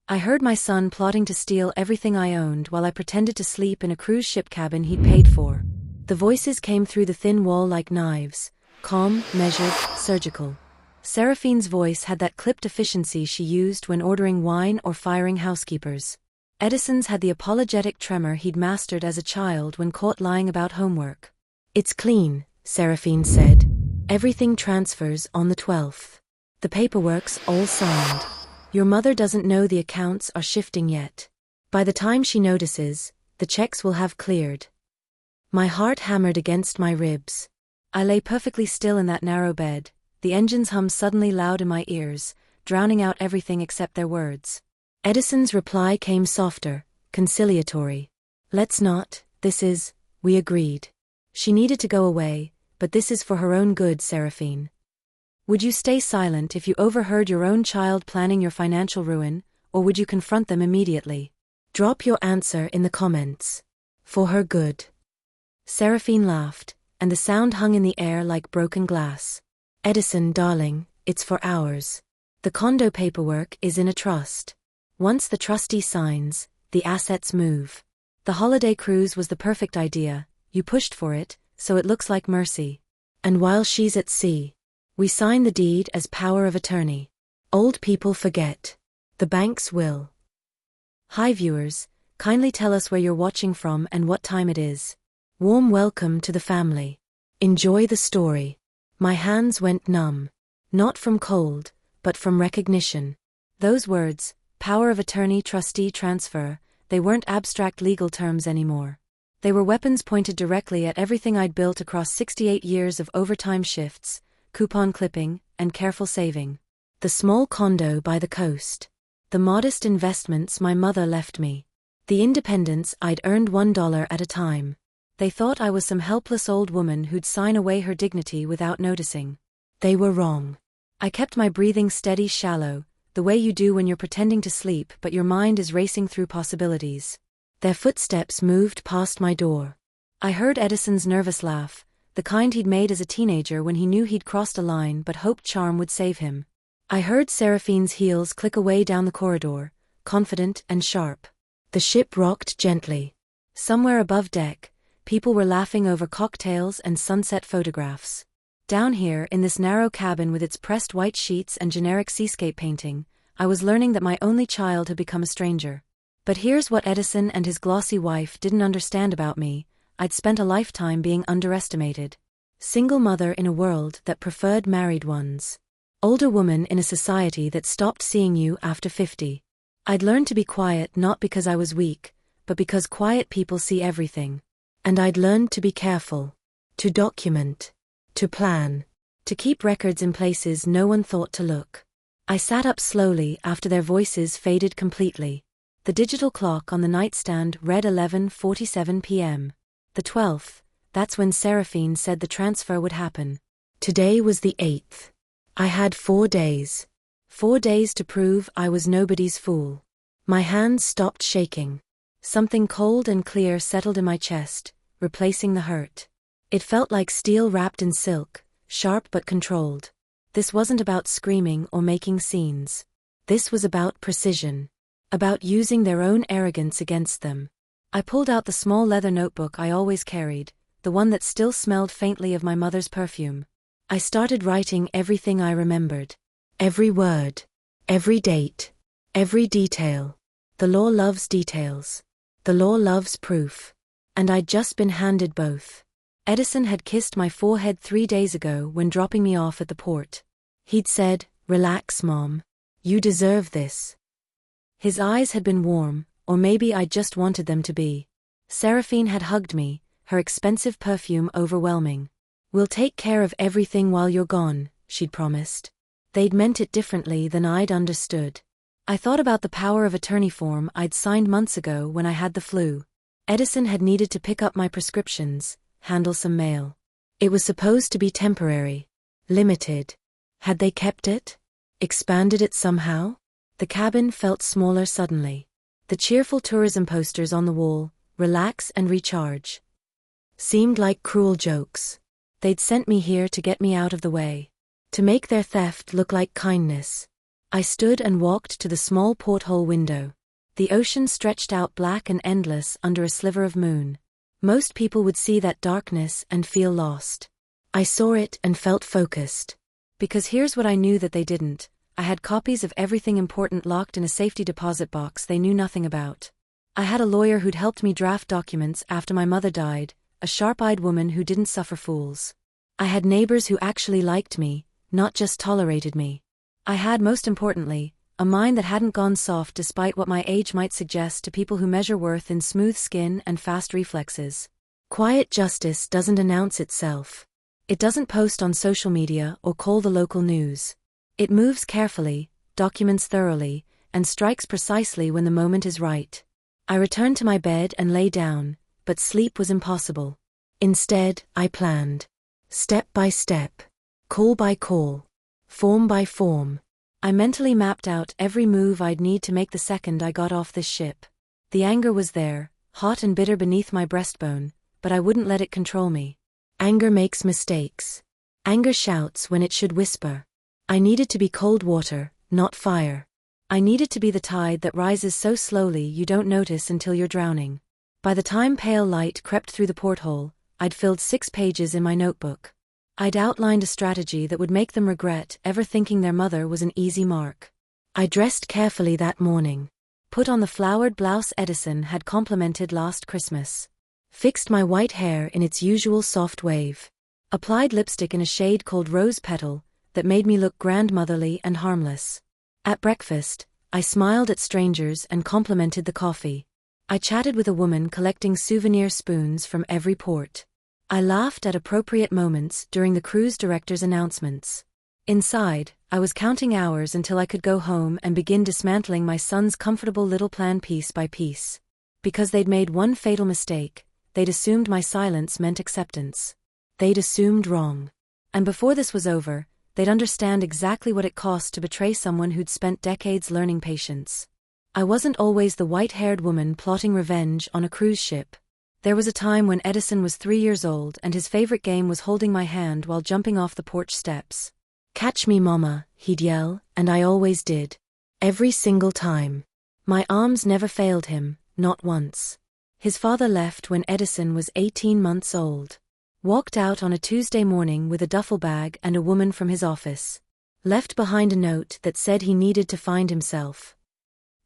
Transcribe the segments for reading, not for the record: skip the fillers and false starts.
I heard my son plotting to steal everything I owned while I pretended to sleep in a cruise ship cabin he'd paid for. The voices came through the thin wall like knives, calm, measured, surgical. Seraphine's voice had that clipped efficiency she used when ordering wine or firing housekeepers. Edison's had the apologetic tremor he'd mastered as a child when caught lying about homework. "It's clean," Seraphine said. "Everything transfers on the 12th. The paperwork's all signed. Your mother doesn't know the accounts are shifting yet. By the time she notices, the checks will have cleared." My heart hammered against my ribs. I lay perfectly still in that narrow bed, the engine's hum suddenly loud in my ears, drowning out everything except their words. Edison's reply came softer, conciliatory. "Let's not, we agreed. She needed to go away, but this is for her own good, Seraphine. Would you stay silent if you overheard your own child planning your financial ruin, or would you confront them immediately? Drop your answer in the comments. For her good." Seraphine laughed, and the sound hung in the air like broken glass. "Edison, darling, it's for ours. The condo paperwork is in a trust. Once the trustee signs, the assets move. The holiday cruise was the perfect idea, you pushed for it, so it looks like mercy. And while she's at sea, we sign the deed as power of attorney. Old people forget. The banks will." Hi viewers, kindly tell us where you're watching from and what time it is. Warm welcome to the family. Enjoy the story. My hands went numb. Not from cold, but from recognition. Those words, power of attorney, trustee, transfer, they weren't abstract legal terms anymore. They were weapons pointed directly at everything I'd built across 68 years of overtime shifts, coupon clipping, and careful saving. The small condo by the coast. The modest investments my mother left me. The independence I'd earned $1 at a time. They thought I was some helpless old woman who'd sign away her dignity without noticing. They were wrong. I kept my breathing steady, shallow, the way you do when you're pretending to sleep but your mind is racing through possibilities. Their footsteps moved past my door. I heard Edison's nervous laugh, the kind he'd made as a teenager when he knew he'd crossed a line but hoped charm would save him. I heard Seraphine's heels click away down the corridor, confident and sharp. The ship rocked gently. Somewhere above deck, people were laughing over cocktails and sunset photographs. Down here, in this narrow cabin with its pressed white sheets and generic seascape painting, I was learning that my only child had become a stranger. But here's what Edison and his glossy wife didn't understand about me: I'd spent a lifetime being underestimated. Single mother in a world that preferred married ones. Older woman in a society that stopped seeing you after 50. I'd learned to be quiet not because I was weak, but because quiet people see everything. And I'd learned to be careful. To document. To plan. To keep records in places no one thought to look. I sat up slowly after their voices faded completely. The digital clock on the nightstand read 11:47 p.m. The 12th, that's when Seraphine said the transfer would happen. Today was the 8th. I had 4 days. 4 days to prove I was nobody's fool. My hands stopped shaking. Something cold and clear settled in my chest, replacing the hurt. It felt like steel wrapped in silk, sharp but controlled. This wasn't about screaming or making scenes. This was about precision. About using their own arrogance against them. I pulled out the small leather notebook I always carried, the one that still smelled faintly of my mother's perfume. I started writing everything I remembered. Every word. Every date. Every detail. The law loves details. The law loves proof. And I'd just been handed both. Edison had kissed my forehead 3 days ago when dropping me off at the port. He'd said, "Relax, Mom. You deserve this." His eyes had been warm, or maybe I just wanted them to be. Seraphine had hugged me, her expensive perfume overwhelming. "We'll take care of everything while you're gone," she'd promised. They'd meant it differently than I'd understood. I thought about the power of attorney form I'd signed months ago when I had the flu. Edison had needed to pick up my prescriptions, handle some mail. It was supposed to be temporary. Limited. Had they kept it? Expanded it somehow? The cabin felt smaller suddenly. The cheerful tourism posters on the wall, "Relax and recharge," seemed like cruel jokes. They'd sent me here to get me out of the way. To make their theft look like kindness. I stood and walked to the small porthole window. The ocean stretched out black and endless under a sliver of moon. Most people would see that darkness and feel lost. I saw it and felt focused. Because here's what I knew that they didn't. I had copies of everything important locked in a safety deposit box they knew nothing about. I had a lawyer who'd helped me draft documents after my mother died, a sharp-eyed woman who didn't suffer fools. I had neighbors who actually liked me, not just tolerated me. I had, most importantly, a mind that hadn't gone soft despite what my age might suggest to people who measure worth in smooth skin and fast reflexes. Quiet justice doesn't announce itself. It doesn't post on social media or call the local news. It moves carefully, documents thoroughly, and strikes precisely when the moment is right. I returned to my bed and lay down, but sleep was impossible. Instead, I planned. Step by step. Call by call. Form by form. I mentally mapped out every move I'd need to make the second I got off this ship. The anger was there, hot and bitter beneath my breastbone, but I wouldn't let it control me. Anger makes mistakes. Anger shouts when it should whisper. I needed to be cold water, not fire. I needed to be the tide that rises so slowly you don't notice until you're drowning. By the time pale light crept through the porthole, I'd filled 6 pages in my notebook. I'd outlined a strategy that would make them regret ever thinking their mother was an easy mark. I dressed carefully that morning. Put on the flowered blouse Edison had complimented last Christmas. Fixed my white hair in its usual soft wave. Applied lipstick in a shade called Rose Petal that made me look grandmotherly and harmless. At breakfast, I smiled at strangers and complimented the coffee. I chatted with a woman collecting souvenir spoons from every port. I laughed at appropriate moments during the cruise director's announcements. Inside, I was counting hours until I could go home and begin dismantling my son's comfortable little plan piece by piece. Because they'd made one fatal mistake, they'd assumed my silence meant acceptance. They'd assumed wrong. And before this was over, they'd understand exactly what it cost to betray someone who'd spent decades learning patience. I wasn't always the white-haired woman plotting revenge on a cruise ship. There was a time when Edison was 3 years old and his favorite game was holding my hand while jumping off the porch steps. "Catch me, Mama," he'd yell, and I always did. Every single time. My arms never failed him, not once. His father left when Edison was 18 months old. Walked out on a Tuesday morning with a duffel bag and a woman from his office. Left behind a note that said he needed to find himself.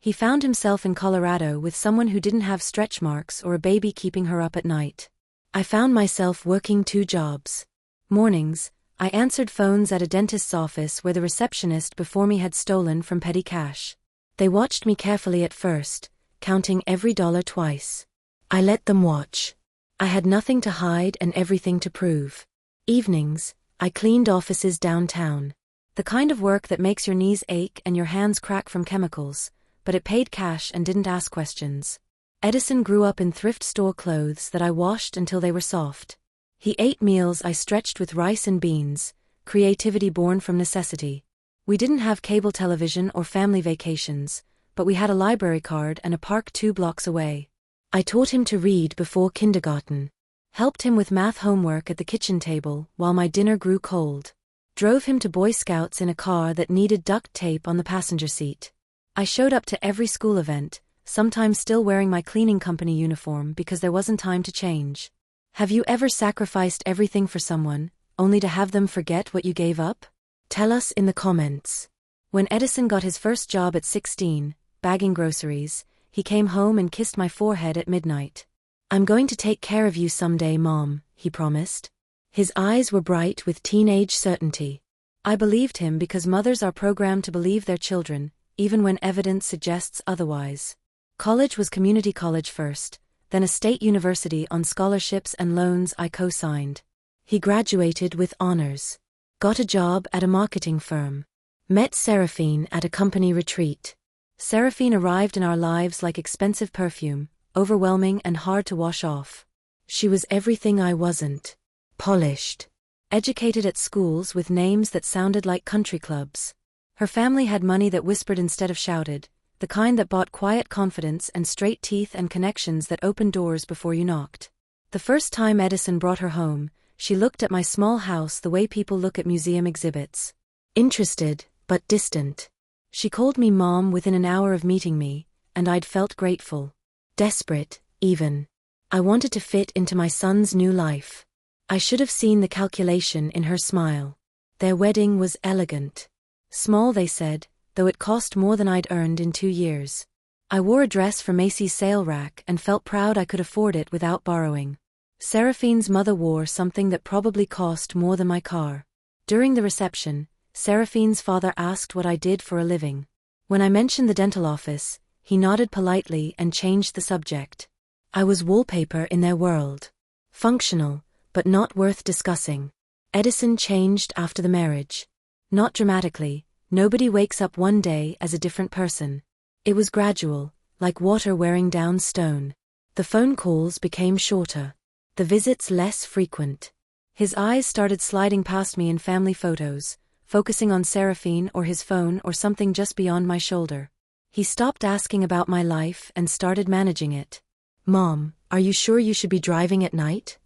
He found himself in Colorado with someone who didn't have stretch marks or a baby keeping her up at night. I found myself working 2 jobs. Mornings, I answered phones at a dentist's office where the receptionist before me had stolen from petty cash. They watched me carefully at first, counting every dollar twice. I let them watch. I had nothing to hide and everything to prove. Evenings, I cleaned offices downtown. The kind of work that makes your knees ache and your hands crack from chemicals, but it paid cash and didn't ask questions. Edison grew up in thrift store clothes that I washed until they were soft. He ate meals I stretched with rice and beans, creativity born from necessity. We didn't have cable television or family vacations, but we had a library card and a park 2 blocks away. I taught him to read before kindergarten. Helped him with math homework at the kitchen table while my dinner grew cold. Drove him to Boy Scouts in a car that needed duct tape on the passenger seat. I showed up to every school event, sometimes still wearing my cleaning company uniform because there wasn't time to change. Have you ever sacrificed everything for someone, only to have them forget what you gave up? Tell us in the comments. When Edison got his first job at 16, bagging groceries, he came home and kissed my forehead at midnight. "I'm going to take care of you someday, Mom," he promised. His eyes were bright with teenage certainty. I believed him because mothers are programmed to believe their children, even when evidence suggests otherwise. College was community college first, then a state university on scholarships and loans I co-signed. He graduated with honors. Got a job at a marketing firm. Met Seraphine at a company retreat. Seraphine arrived in our lives like expensive perfume, overwhelming and hard to wash off. She was everything I wasn't. Polished. Educated at schools with names that sounded like country clubs. Her family had money that whispered instead of shouted, the kind that bought quiet confidence and straight teeth and connections that opened doors before you knocked. The first time Edison brought her home, she looked at my small house the way people look at museum exhibits. Interested, but distant. She called me Mom within an hour of meeting me, and I'd felt grateful. Desperate, even. I wanted to fit into my son's new life. I should have seen the calculation in her smile. Their wedding was elegant. Small, they said, though it cost more than I'd earned in 2 years. I wore a dress from Macy's sale rack and felt proud I could afford it without borrowing. Seraphine's mother wore something that probably cost more than my car. During the reception, Seraphine's father asked what I did for a living. When I mentioned the dental office, he nodded politely and changed the subject. I was wallpaper in their world. Functional, but not worth discussing. Edison changed after the marriage. Not dramatically, nobody wakes up one day as a different person. It was gradual, like water wearing down stone. The phone calls became shorter. The visits less frequent. His eyes started sliding past me in family photos, focusing on Seraphine or his phone or something just beyond my shoulder. He stopped asking about my life and started managing it. Mom, are you sure you should be driving at night?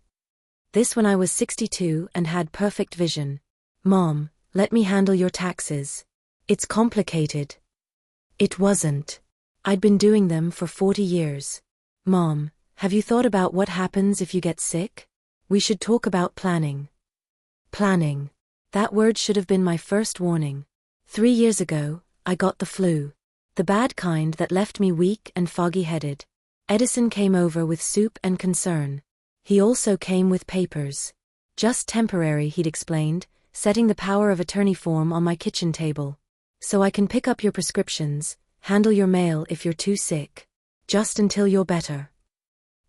This when I was 62 and had perfect vision. Mom, let me handle your taxes. It's complicated. It wasn't. I'd been doing them for 40 years. Mom, have you thought about what happens if you get sick? We should talk about planning. Planning. That word should have been my first warning. 3 years ago, I got the flu. The bad kind that left me weak and foggy-headed. Edison came over with soup and concern. He also came with papers. Just temporary, he'd explained, setting the power of attorney form on my kitchen table. So I can pick up your prescriptions, handle your mail if you're too sick. Just until you're better.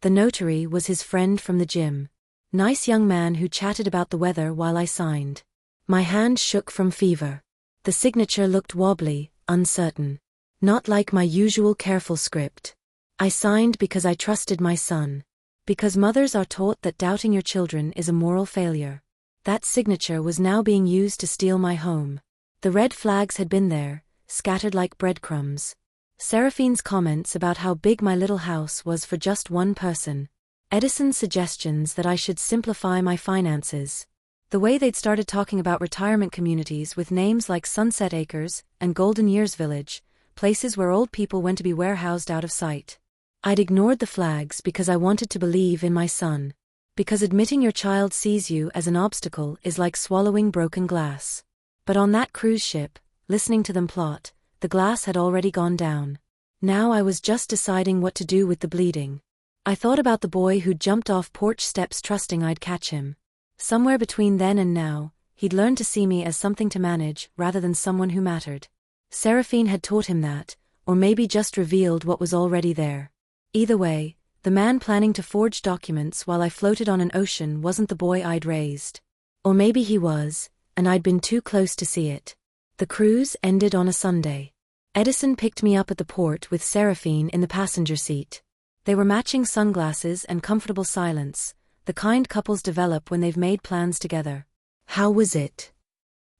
The notary was his friend from the gym. Nice young man who chatted about the weather while I signed. My hand shook from fever. The signature looked wobbly, uncertain. Not like my usual careful script. I signed because I trusted my son. Because mothers are taught that doubting your children is a moral failure. That signature was now being used to steal my home. The red flags had been there, scattered like breadcrumbs. Seraphine's comments about how big my little house was for just one person. Edison's suggestions that I should simplify my finances. The way they'd started talking about retirement communities with names like Sunset Acres and Golden Years Village, places where old people went to be warehoused out of sight. I'd ignored the flags because I wanted to believe in my son. Because admitting your child sees you as an obstacle is like swallowing broken glass. But on that cruise ship, listening to them plot, the glass had already gone down. Now I was just deciding what to do with the bleeding. I thought about the boy who'd jumped off porch steps trusting I'd catch him. Somewhere between then and now, he'd learned to see me as something to manage rather than someone who mattered. Seraphine had taught him that, or maybe just revealed what was already there. Either way, the man planning to forge documents while I floated on an ocean wasn't the boy I'd raised. Or maybe he was, and I'd been too close to see it. The cruise ended on a Sunday. Edison picked me up at the port with Seraphine in the passenger seat. They were matching sunglasses and comfortable silence, the kind couples develop when they've made plans together. How was it?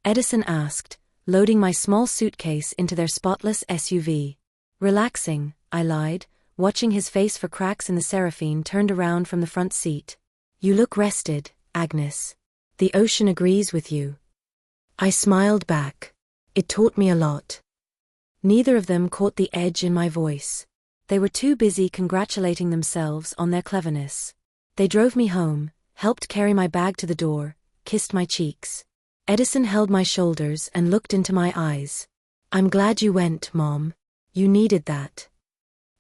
Edison asked, loading my small suitcase into their spotless SUV. Relaxing, I lied, watching his face for cracks in the Seraphine turned around from the front seat. You look rested, Agnes. The ocean agrees with you. I smiled back. It taught me a lot. Neither of them caught the edge in my voice. They were too busy congratulating themselves on their cleverness. They drove me home, helped carry my bag to the door, kissed my cheeks. Edison held my shoulders and looked into my eyes. I'm glad you went, Mom. You needed that.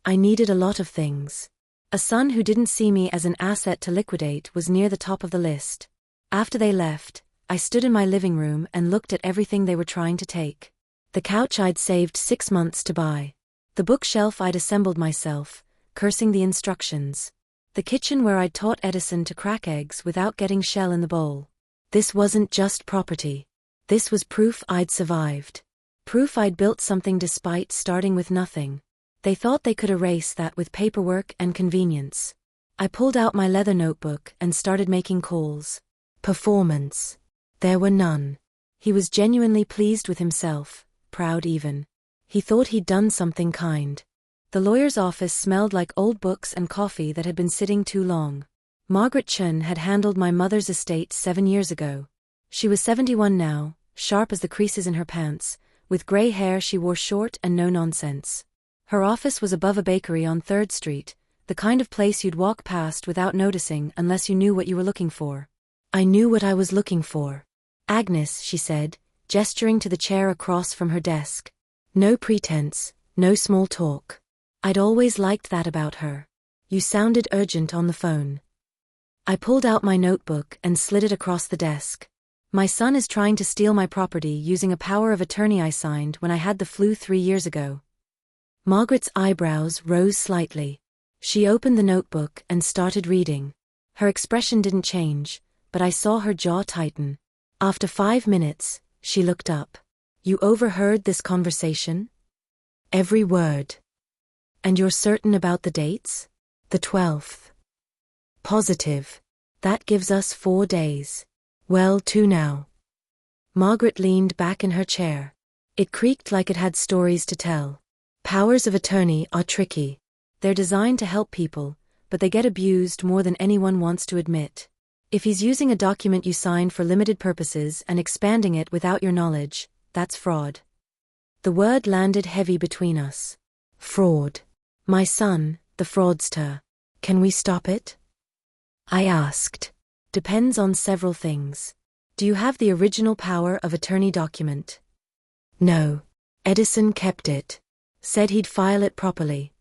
I needed a lot of things. A son who didn't see me as an asset to liquidate was near the top of the list. After they left, I stood in my living room and looked at everything they were trying to take. The couch I'd saved 6 months to buy. The bookshelf I'd assembled myself, cursing the instructions. The kitchen where I'd taught Edison to crack eggs without getting shell in the bowl. This wasn't just property. This was proof I'd survived. Proof I'd built something despite starting with nothing. They thought they could erase that with paperwork and convenience. I pulled out my leather notebook and started making calls. Performance. There were none. He was genuinely pleased with himself, proud even. He thought he'd done something kind. The lawyer's office smelled like old books and coffee that had been sitting too long. Margaret Chun had handled my mother's estate 7 years ago. She was 71 now, sharp as the creases in her pants, With gray hair she wore short and no-nonsense. Her office was above a bakery on 3rd Street, the kind of place you'd walk past without noticing unless you knew what you were looking for. I knew what I was looking for. Agnes, she said, gesturing to the chair across from her desk. No pretense, no small talk. I'd always liked that about her. You sounded urgent on the phone. I pulled out my notebook and slid it across the desk. My son is trying to steal my property using a power of attorney I signed when I had the flu 3 years ago. Margaret's eyebrows rose slightly. She opened the notebook and started reading. Her expression didn't change, but I saw her jaw tighten. After 5 minutes, she looked up. You overheard this conversation? Every word. And you're certain about the dates? The 12th. Positive. That gives us 4 days. Well, 2 now. Margaret leaned back in her chair. It creaked like it had stories to tell. Powers of attorney are tricky. They're designed to help people, but they get abused more than anyone wants to admit. If he's using a document you signed for limited purposes and expanding it without your knowledge, that's fraud. The word landed heavy between us. Fraud. My son, the fraudster. Can we stop it? I asked. Depends on several things. Do you have the original power of attorney document? No. Edison kept it. Said he'd file it properly.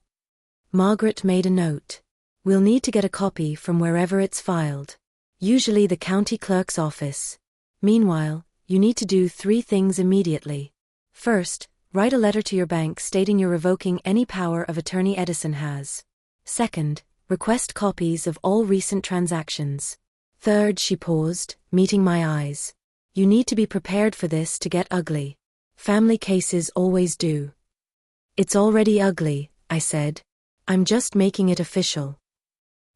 Margaret made a note. We'll need to get a copy from wherever it's filed. Usually the county clerk's office. Meanwhile, you need to do 3 things immediately. First, write a letter to your bank stating you're revoking any power of attorney Edison has. Second, request copies of all recent transactions. Third, she paused, meeting my eyes. You need to be prepared for this to get ugly. Family cases always do. It's already ugly, I said. I'm just making it official.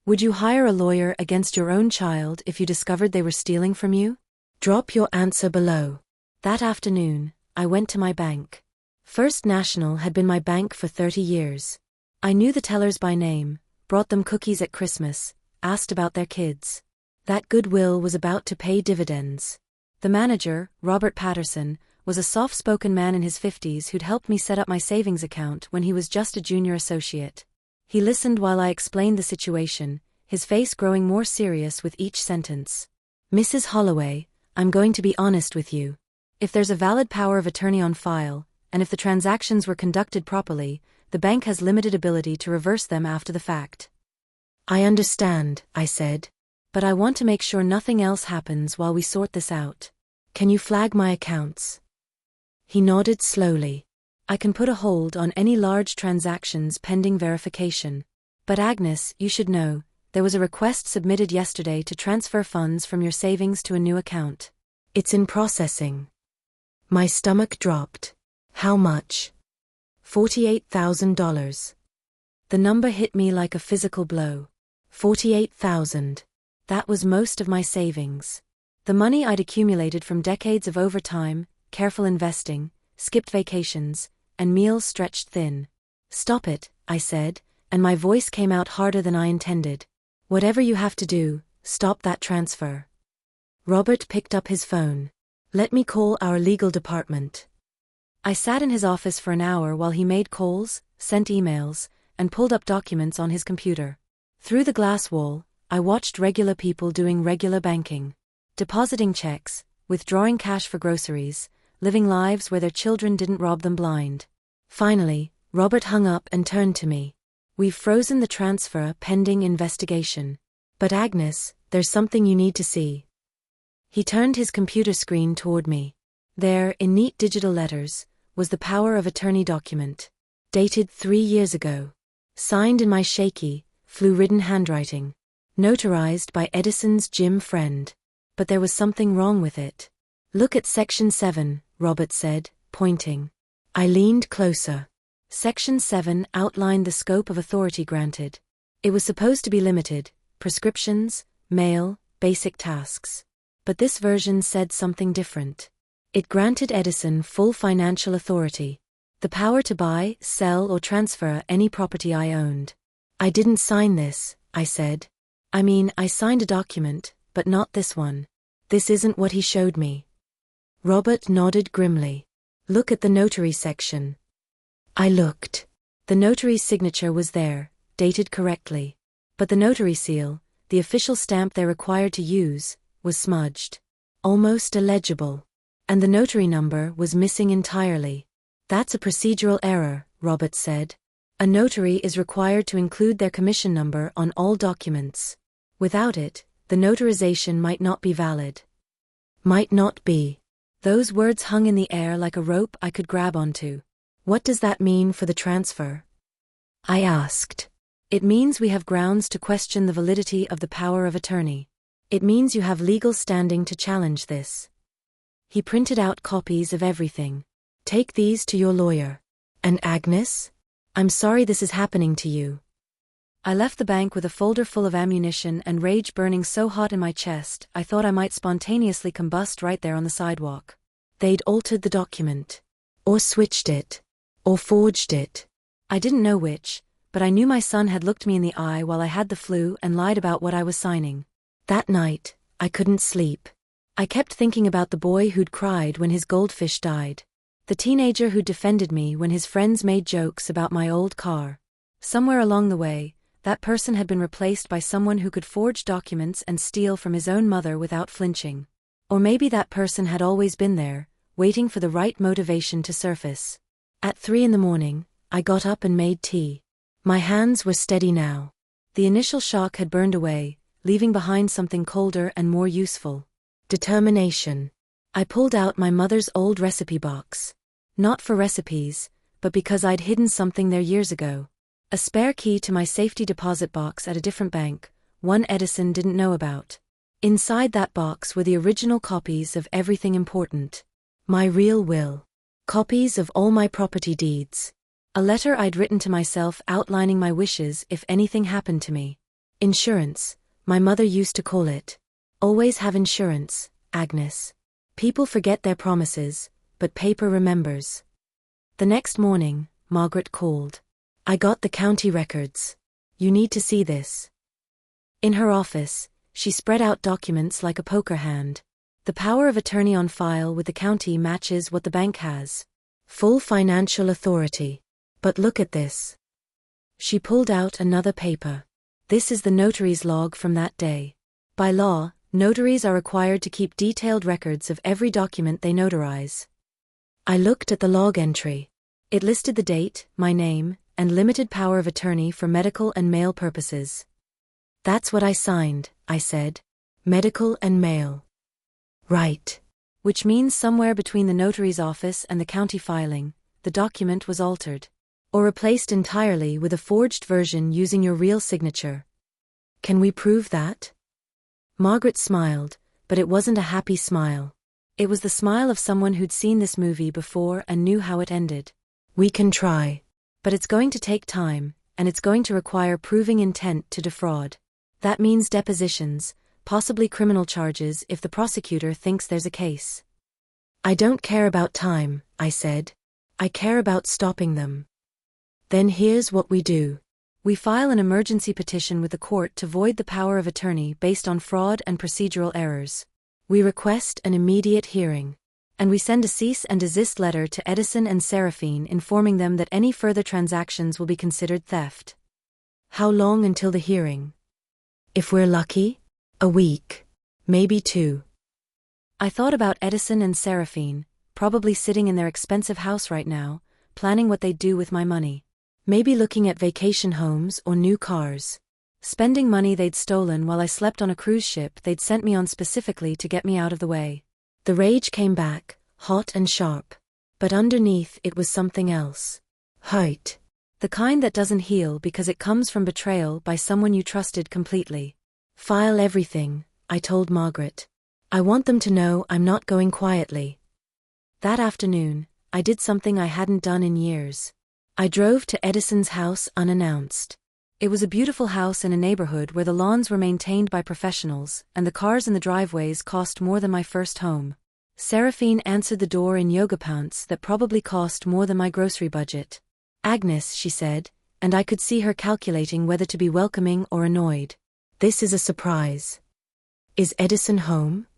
Would you hire a lawyer against your own child if you discovered they were stealing from you? Drop your answer below. That afternoon, I went to my bank. First National had been my bank for 30 years. I knew the tellers by name, brought them cookies at Christmas, asked about their kids. That goodwill was about to pay dividends. The manager, Robert Patterson, was a soft-spoken man in his 50s who'd helped me set up my savings account when he was just a junior associate. He listened while I explained the situation, his face growing more serious with each sentence. Mrs. Holloway, I'm going to be honest with you. If there's a valid power of attorney on file, and if the transactions were conducted properly, the bank has limited ability to reverse them after the fact. I understand, I said. But I want to make sure nothing else happens while we sort this out. Can you flag my accounts? He nodded slowly. I can put a hold on any large transactions pending verification. But Agnes, you should know, there was a request submitted yesterday to transfer funds from your savings to a new account. It's in processing. My stomach dropped. How much? $48,000. The number hit me like a physical blow. 48,000. That was most of my savings. The money I'd accumulated from decades of overtime, careful investing, skipped vacations, and meals stretched thin. Stop it, I said, and my voice came out harder than I intended. Whatever you have to do, stop that transfer. Robert picked up his phone. Let me call our legal department. I sat in his office for an hour while he made calls, sent emails, and pulled up documents on his computer. Through the glass wall, I watched regular people doing regular banking. Depositing checks, withdrawing cash for groceries, living lives where their children didn't rob them blind. Finally, Robert hung up and turned to me. We've frozen the transfer pending investigation. But Agnes, there's something you need to see. He turned his computer screen toward me. There, in neat digital letters, was the power of attorney document. Dated 3 years ago. Signed in my shaky, flu-ridden handwriting. Notarized by Edison's gym friend. But there was something wrong with it. Look at Section 7, Robert said, pointing. I leaned closer. Section 7 outlined the scope of authority granted. It was supposed to be limited, prescriptions, mail, basic tasks. But this version said something different. It granted Edison full financial authority. The power to buy, sell or transfer any property I owned. I didn't sign this, I said. I mean, I signed a document, but not this one. This isn't what he showed me. Robert nodded grimly. Look at the notary section. I looked. The notary's signature was there, dated correctly. But the notary seal, the official stamp they're required to use, was smudged. Almost illegible. And the notary number was missing entirely. That's a procedural error, Robert said. A notary is required to include their commission number on all documents. Without it, the notarization might not be valid. Might not be. Those words hung in the air like a rope I could grab onto. What does that mean for the transfer? I asked. It means we have grounds to question the validity of the power of attorney. It means you have legal standing to challenge this. He printed out copies of everything. Take these to your lawyer. And Agnes? I'm sorry this is happening to you. I left the bank with a folder full of ammunition and rage burning so hot in my chest I thought I might spontaneously combust right there on the sidewalk. They'd altered the document. Or switched it. Or forged it. I didn't know which, but I knew my son had looked me in the eye while I had the flu and lied about what I was signing. That night, I couldn't sleep. I kept thinking about the boy who'd cried when his goldfish died. The teenager who defended me when his friends made jokes about my old car. Somewhere along the way, that person had been replaced by someone who could forge documents and steal from his own mother without flinching. Or maybe that person had always been there, waiting for the right motivation to surface. At 3 a.m, I got up and made tea. My hands were steady now. The initial shock had burned away, leaving behind something colder and more useful. Determination. I pulled out my mother's old recipe box. Not for recipes, but because I'd hidden something there years ago. A spare key to my safety deposit box at a different bank, one Edison didn't know about. Inside that box were the original copies of everything important. My real will. Copies of all my property deeds. A letter I'd written to myself outlining my wishes if anything happened to me. Insurance, my mother used to call it. Always have insurance, Agnes. People forget their promises, but paper remembers. The next morning, Margaret called. I got the county records. You need to see this. In her office, she spread out documents like a poker hand. The power of attorney on file with the county matches what the bank has. Full financial authority. But look at this. She pulled out another paper. This is the notary's log from that day. By law, notaries are required to keep detailed records of every document they notarize. I looked at the log entry. It listed the date, my name, and limited power of attorney for medical and mail purposes. That's what I signed, I said. Medical and mail. Right. Which means somewhere between the notary's office and the county filing, the document was altered. Or replaced entirely with a forged version using your real signature. Can we prove that? Margaret smiled, but it wasn't a happy smile. It was the smile of someone who'd seen this movie before and knew how it ended. We can try. But it's going to take time, and it's going to require proving intent to defraud. That means depositions, possibly criminal charges if the prosecutor thinks there's a case. I don't care about time, I said. I care about stopping them. Then here's what we do. We file an emergency petition with the court to void the power of attorney based on fraud and procedural errors. We request an immediate hearing. And we send a cease and desist letter to Edison and Seraphine informing them that any further transactions will be considered theft. How long until the hearing? If we're lucky, a week. Maybe 2. I thought about Edison and Seraphine, probably sitting in their expensive house right now, planning what they'd do with my money. Maybe looking at vacation homes or new cars. Spending money they'd stolen while I slept on a cruise ship they'd sent me on specifically to get me out of the way. The rage came back, hot and sharp. But underneath it was something else. Hurt. The kind that doesn't heal because it comes from betrayal by someone you trusted completely. File everything, I told Margaret. I want them to know I'm not going quietly. That afternoon, I did something I hadn't done in years. I drove to Edison's house unannounced. It was a beautiful house in a neighborhood where the lawns were maintained by professionals, and the cars in the driveways cost more than my first home. Seraphine answered the door in yoga pants that probably cost more than my grocery budget. Agnes, she said, and I could see her calculating whether to be welcoming or annoyed. This is a surprise. Is Edison home?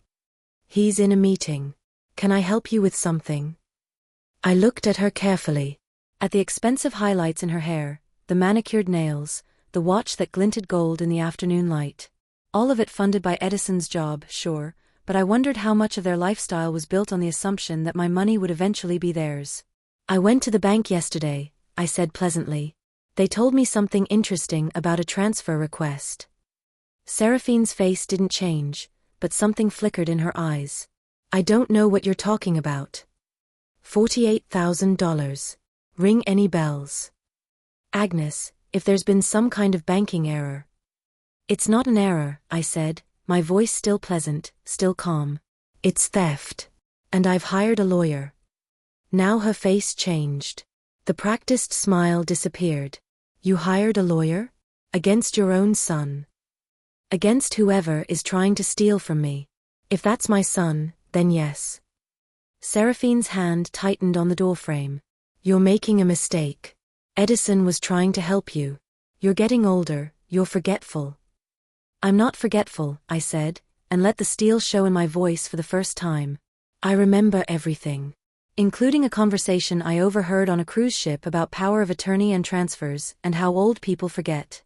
He's in a meeting. Can I help you with something? I looked at her carefully. At the expensive highlights in her hair, the manicured nails, the watch that glinted gold in the afternoon light. All of it funded by Edison's job, sure, but I wondered how much of their lifestyle was built on the assumption that my money would eventually be theirs. I went to the bank yesterday, I said pleasantly. They told me something interesting about a transfer request. Seraphine's face didn't change, but something flickered in her eyes. I don't know what you're talking about. $48,000. Ring any bells? Agnes, if there's been some kind of banking error. It's not an error, I said, my voice still pleasant, still calm. It's theft. And I've hired a lawyer. Now her face changed. The practiced smile disappeared. You hired a lawyer? Against your own son? Against whoever is trying to steal from me. If that's my son, then yes. Seraphine's hand tightened on the doorframe. You're making a mistake. Edison was trying to help you. You're getting older, you're forgetful. I'm not forgetful, I said, and let the steel show in my voice for the first time. I remember everything. Including a conversation I overheard on a cruise ship about power of attorney and transfers, and how old people forget.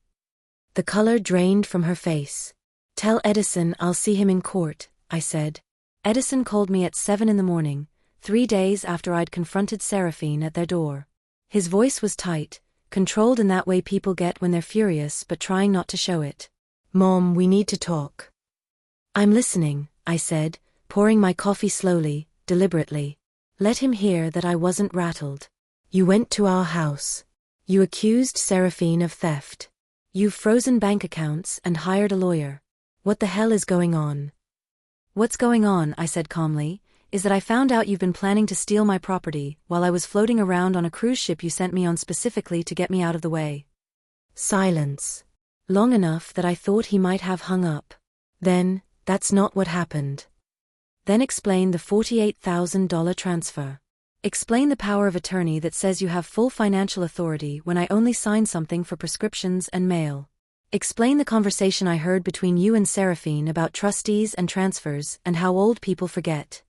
The color drained from her face. Tell Edison I'll see him in court, I said. Edison called me at 7 in the morning, 3 days after I'd confronted Seraphine at their door. His voice was tight, controlled in that way people get when they're furious but trying not to show it. Mom, we need to talk. I'm listening, I said, pouring my coffee slowly, deliberately. Let him hear that I wasn't rattled. You went to our house. You accused Seraphine of theft. You've frozen bank accounts and hired a lawyer. What the hell is going on? What's going on, I said calmly, is that I found out you've been planning to steal my property while I was floating around on a cruise ship you sent me on specifically to get me out of the way. Silence. Long enough that I thought he might have hung up. Then, that's not what happened. Then explain the $48,000 transfer. Explain the power of attorney that says you have full financial authority when I only sign something for prescriptions and mail. Explain the conversation I heard between you and Seraphine about trustees and transfers and how old people forget.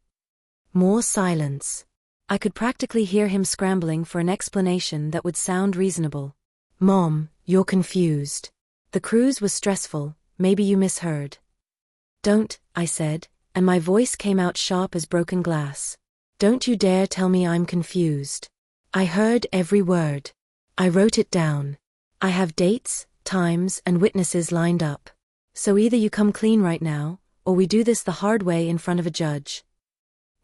More silence. I could practically hear him scrambling for an explanation that would sound reasonable. Mom, you're confused. The cruise was stressful, maybe you misheard. Don't, I said, and my voice came out sharp as broken glass. Don't you dare tell me I'm confused. I heard every word. I wrote it down. I have dates, times, and witnesses lined up. So either you come clean right now, or we do this the hard way in front of a judge.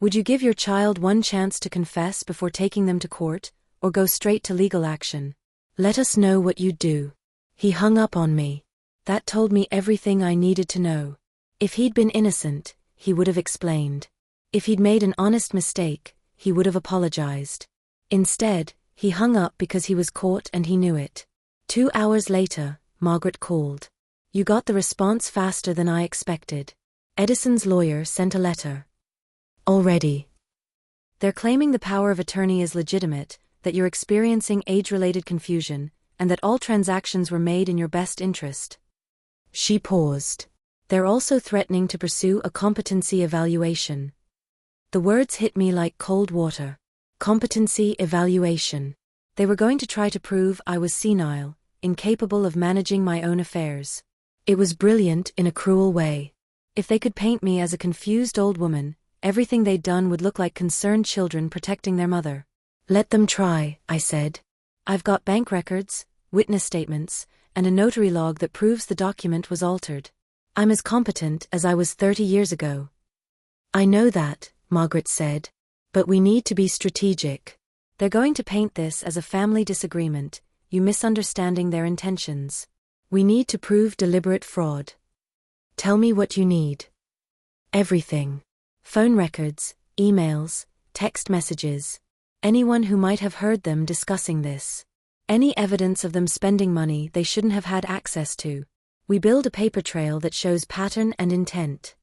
Would you give your child one chance to confess before taking them to court, or go straight to legal action? Let us know what you'd do. He hung up on me. That told me everything I needed to know. If he'd been innocent, he would have explained. If he'd made an honest mistake, he would have apologized. Instead, he hung up because he was caught and he knew it. 2 hours later, Margaret called. You got the response faster than I expected. Edison's lawyer sent a letter. Already. They're claiming the power of attorney is legitimate, that you're experiencing age-related confusion, and that all transactions were made in your best interest. She paused. They're also threatening to pursue a competency evaluation. The words hit me like cold water. Competency evaluation. They were going to try to prove I was senile, incapable of managing my own affairs. It was brilliant in a cruel way. If they could paint me as a confused old woman, everything they'd done would look like concerned children protecting their mother. Let them try, I said. I've got bank records, witness statements, and a notary log that proves the document was altered. I'm as competent as I was 30 years ago. I know that, Margaret said. But we need to be strategic. They're going to paint this as a family disagreement, you misunderstanding their intentions. We need to prove deliberate fraud. Tell me what you need. Everything. Phone records, emails, text messages. Anyone who might have heard them discussing this. Any evidence of them spending money they shouldn't have had access to. We build a paper trail that shows pattern and intent.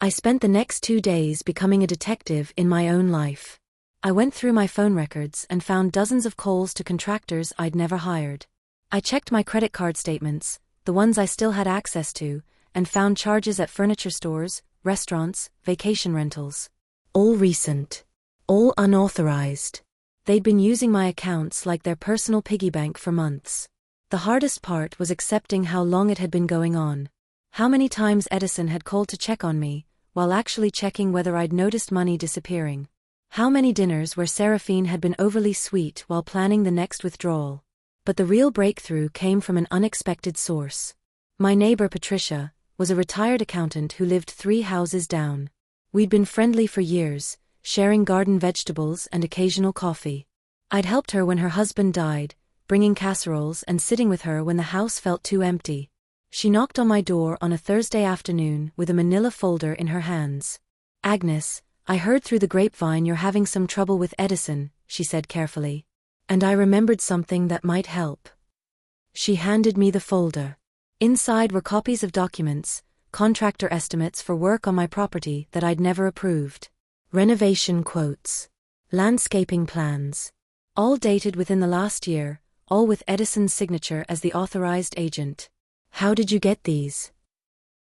I spent the next 2 days becoming a detective in my own life. I went through my phone records and found dozens of calls to contractors I'd never hired. I checked my credit card statements, the ones I still had access to, and found charges at furniture stores, restaurants, vacation rentals. All recent. All unauthorized. They'd been using my accounts like their personal piggy bank for months. The hardest part was accepting how long it had been going on. How many times Edison had called to check on me, while actually checking whether I'd noticed money disappearing. How many dinners where Seraphine had been overly sweet while planning the next withdrawal. But the real breakthrough came from an unexpected source. My neighbor Patricia was a retired accountant who lived 3 houses down. We'd been friendly for years, sharing garden vegetables and occasional coffee. I'd helped her when her husband died, bringing casseroles and sitting with her when the house felt too empty. She knocked on my door on a Thursday afternoon with a manila folder in her hands. "Agnes, I heard through the grapevine you're having some trouble with Edison," she said carefully. And I remembered something that might help. She handed me the folder. Inside were copies of documents, contractor estimates for work on my property that I'd never approved. Renovation quotes. Landscaping plans. All dated within the last year, all with Edison's signature as the authorized agent. "How did you get these?"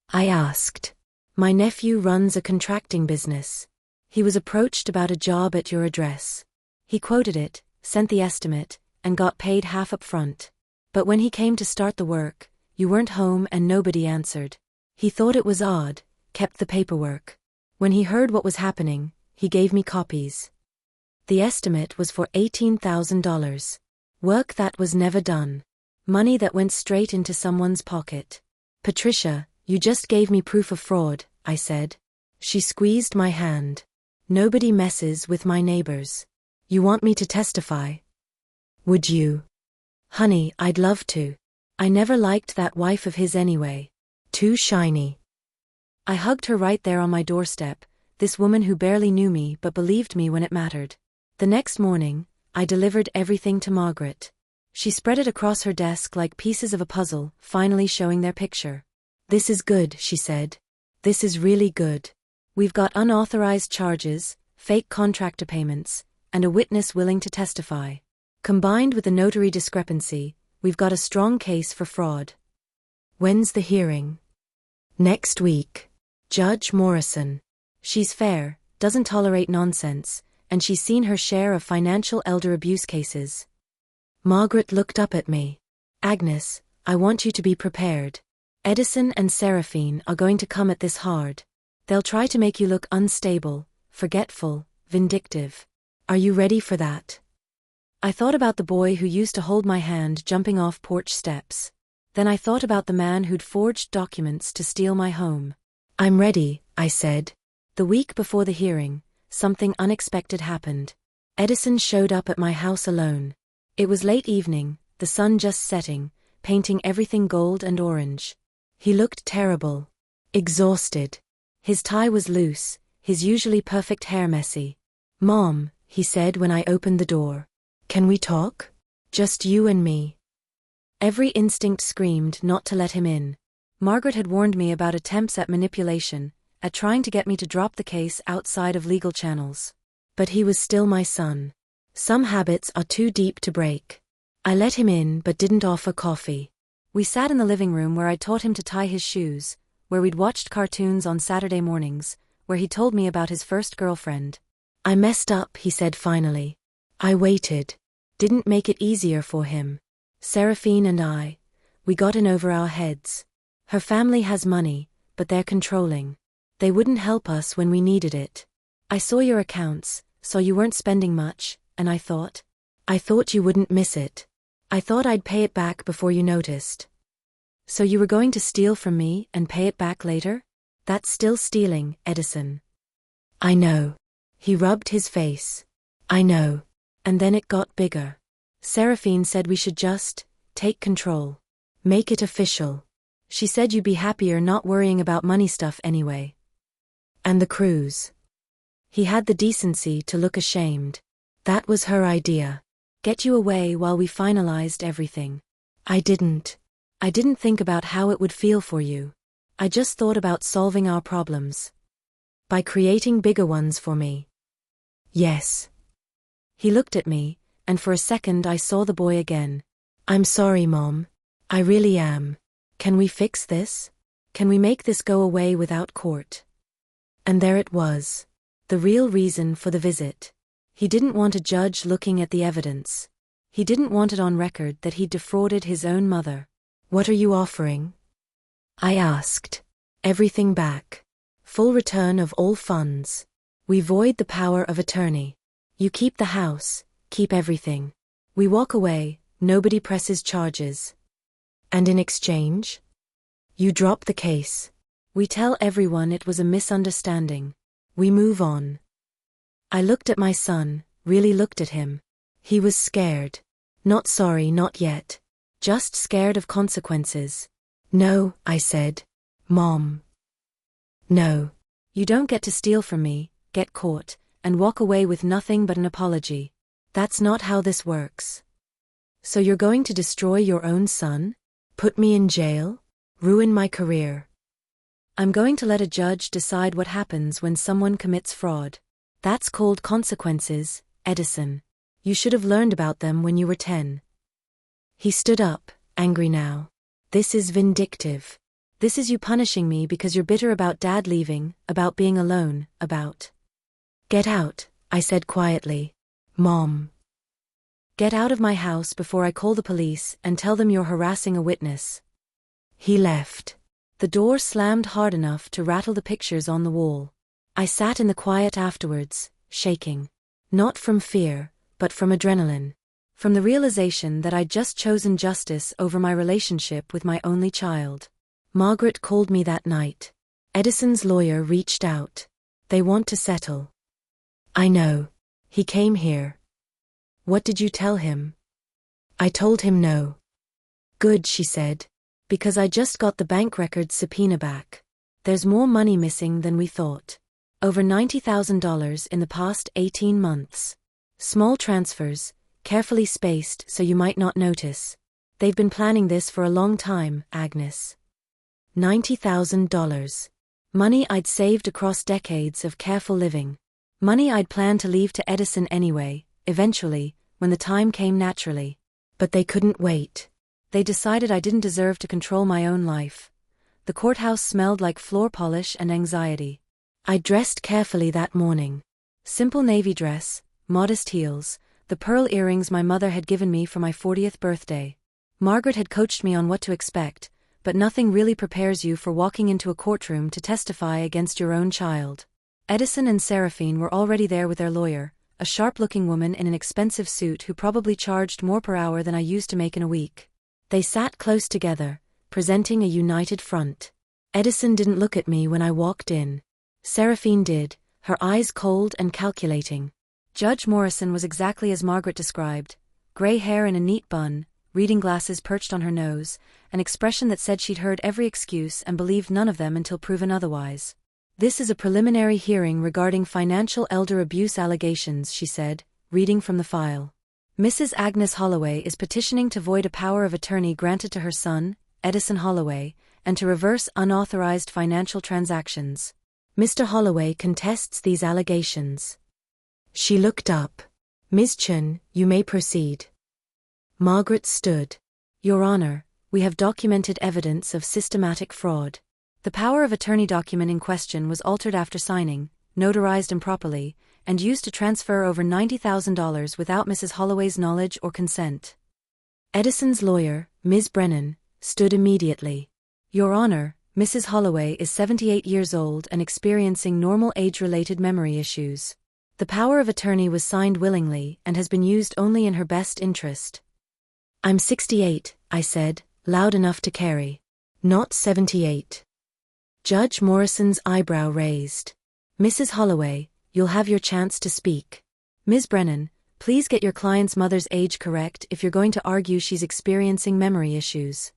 I asked. "My nephew runs a contracting business. He was approached about a job at your address. He quoted it, sent the estimate, and got paid half up front. But when he came to start the work, you weren't home and nobody answered. He thought it was odd, kept the paperwork. When he heard what was happening, he gave me copies. The estimate was for $18,000. Work that was never done. Money that went straight into someone's pocket." "Patricia, you just gave me proof of fraud," I said. She squeezed my hand. "Nobody messes with my neighbors. You want me to testify?" "Would you?" "Honey, I'd love to. I never liked that wife of his anyway. Too shiny." I hugged her right there on my doorstep, this woman who barely knew me but believed me when it mattered. The next morning, I delivered everything to Margaret. She spread it across her desk like pieces of a puzzle, finally showing their picture. "This is good," she said. "This is really good. We've got unauthorized charges, fake contractor payments, and a witness willing to testify. Combined with the notary discrepancy, we've got a strong case for fraud." "When's the hearing?" "Next week. Judge Morrison. She's fair, doesn't tolerate nonsense, and she's seen her share of financial elder abuse cases." Margaret looked up at me. "Agnes, I want you to be prepared. Edison and Seraphine are going to come at this hard. They'll try to make you look unstable, forgetful, vindictive. Are you ready for that?" I thought about the boy who used to hold my hand jumping off porch steps. Then I thought about the man who'd forged documents to steal my home. "I'm ready," I said. The week before the hearing, something unexpected happened. Edison showed up at my house alone. It was late evening, the sun just setting, painting everything gold and orange. He looked terrible. Exhausted. His tie was loose, his usually perfect hair messy. "Mom," he said when I opened the door. "Can we talk? Just you and me." Every instinct screamed not to let him in. Margaret had warned me about attempts at manipulation, at trying to get me to drop the case outside of legal channels. But he was still my son. Some habits are too deep to break. I let him in but didn't offer coffee. We sat in the living room where I taught him to tie his shoes, where we'd watched cartoons on Saturday mornings, where he told me about his first girlfriend. "I messed up," he said finally. I waited. Didn't make it easier for him. "Seraphine and we got in over our heads. Her family has money, but they're controlling. They wouldn't help us when we needed it. I saw your accounts, saw you weren't spending much, and I thought you wouldn't miss it. I thought I'd pay it back before you noticed." "So you were going to steal from me and pay it back later? That's still stealing, Edison." "I know." He rubbed his face. "I know." And then it got bigger. "Seraphine said we should just take control. Make it official. She said you'd be happier not worrying about money stuff anyway. And the cruise." He had the decency to look ashamed. "That was her idea. Get you away while we finalized everything. I didn't think about how it would feel for you. I just thought about solving our problems. By creating bigger ones for me." "Yes." He looked at me, and for a second I saw the boy again. "I'm sorry, Mom. I really am. Can we fix this? Can we make this go away without court?" And there it was. The real reason for the visit. He didn't want a judge looking at the evidence. He didn't want it on record that he'd defrauded his own mother. "What are you offering?" I asked. "Everything back. Full return of all funds. We void the power of attorney. You keep the house, keep everything. We walk away, nobody presses charges. And in exchange? You drop the case. We tell everyone it was a misunderstanding. We move on." I looked at my son, really looked at him. He was scared. Not sorry, not yet. Just scared of consequences. "No," I said. "Mom. No. You don't get to steal from me, get caught, and walk away with nothing but an apology. That's not how this works. So you're going to destroy your own son? Put me in jail? Ruin my career? I'm going to let a judge decide what happens when someone commits fraud. That's called consequences, Edison. You should have learned about them when you were 10. He stood up, angry now. "This is vindictive. This is you punishing me because you're bitter about Dad leaving, about being alone, about—" "Get out," I said quietly. "Mom. Get out of my house before I call the police and tell them you're harassing a witness." He left. The door slammed hard enough to rattle the pictures on the wall. I sat in the quiet afterwards, shaking. Not from fear, but from adrenaline. From the realization that I'd just chosen justice over my relationship with my only child. Margaret called me that night. Edison's lawyer reached out. "They want to settle." "I know. He came here." "What did you tell him?" "I told him no." "Good," she said. "Because I just got the bank records subpoena back. There's more money missing than we thought. Over $90,000 in the past 18 months. Small transfers, carefully spaced so you might not notice. They've been planning this for a long time, Agnes. $90,000. Money I'd saved across decades of careful living. Money I'd planned to leave to Edison anyway, eventually, when the time came naturally. But they couldn't wait. They decided I didn't deserve to control my own life. The courthouse smelled like floor polish and anxiety. I dressed carefully that morning. Simple navy dress, modest heels, the pearl earrings my mother had given me for my 40th birthday. Margaret had coached me on what to expect, but nothing really prepares you for walking into a courtroom to testify against your own child. Edison and Seraphine were already there with their lawyer, a sharp-looking woman in an expensive suit who probably charged more per hour than I used to make in a week. They sat close together, presenting a united front. Edison didn't look at me when I walked in. Seraphine did, her eyes cold and calculating. Judge Morrison was exactly as Margaret described, gray hair in a neat bun, reading glasses perched on her nose, an expression that said she'd heard every excuse and believed none of them until proven otherwise. "This is a preliminary hearing regarding financial elder abuse allegations," she said, reading from the file. "Mrs. Agnes Holloway is petitioning to void a power of attorney granted to her son, Edison Holloway, and to reverse unauthorized financial transactions. Mr. Holloway contests these allegations." She looked up. "Ms. Chun, you may proceed." Margaret stood. "Your Honor, we have documented evidence of systematic fraud. The power of attorney document in question was altered after signing, notarized improperly, and used to transfer over $90,000 without Mrs. Holloway's knowledge or consent." Edison's lawyer, Ms. Brennan, stood immediately. "Your Honor, Mrs. Holloway is 78 years old and experiencing normal age-related memory issues. The power of attorney was signed willingly and has been used only in her best interest." "I'm 68, I said, loud enough to carry. "Not 78. Judge Morrison's eyebrow raised. "Mrs. Holloway, you'll have your chance to speak. Ms. Brennan, please get your client's mother's age correct if you're going to argue she's experiencing memory issues."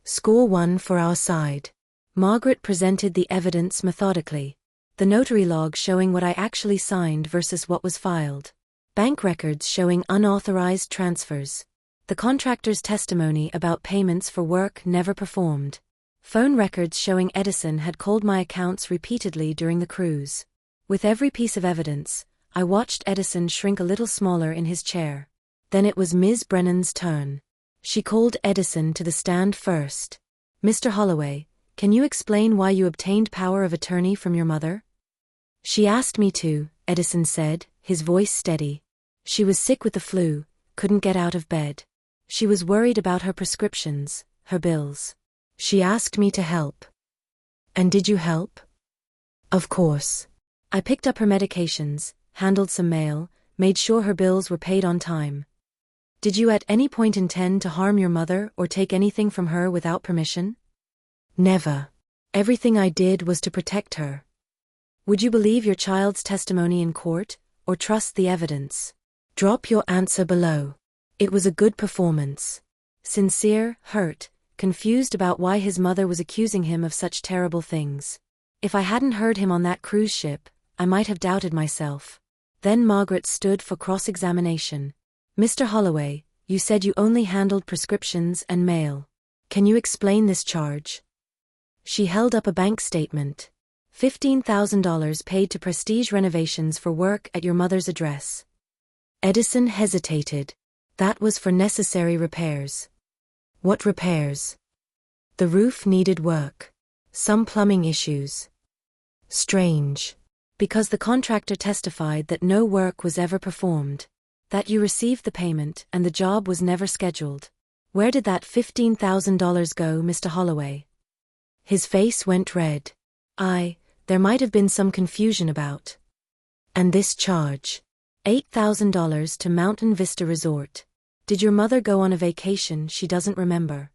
Score 1 for our side. Margaret presented the evidence methodically. The notary log showing what I actually signed versus what was filed. Bank records showing unauthorized transfers. The contractor's testimony about payments for work never performed. Phone records showing Edison had called my accounts repeatedly during the cruise. With every piece of evidence, I watched Edison shrink a little smaller in his chair. Then it was Ms. Brennan's turn. She called Edison to the stand first. "Mr. Holloway, can you explain why you obtained power of attorney from your mother?" "She asked me to," Edison said, his voice steady. She was sick with the flu, couldn't get out of bed. She was worried about her prescriptions, her bills. She asked me to help. And did you help? Of course. I picked up her medications, handled some mail, made sure her bills were paid on time. Did you at any point intend to harm your mother or take anything from her without permission? Never. Everything I did was to protect her. Would you believe your child's testimony in court, or trust the evidence? Drop your answer below. It was a good performance. Sincere, hurt, confused about why his mother was accusing him of such terrible things. If I hadn't heard him on that cruise ship, I might have doubted myself. Then Margaret stood for cross-examination. Mr. Holloway, you said you only handled prescriptions and mail. Can you explain this charge? She held up a bank statement. $15,000 paid to Prestige Renovations for work at your mother's address. Edison hesitated. That was for necessary repairs. What repairs? The roof needed work. Some plumbing issues. Strange. Because the contractor testified that no work was ever performed. That you received the payment and the job was never scheduled. Where did that $15,000 go, Mr. Holloway? His face went red. There might have been some confusion about. And this charge? $8,000 to Mountain Vista Resort. Did your mother go on a vacation she doesn't remember?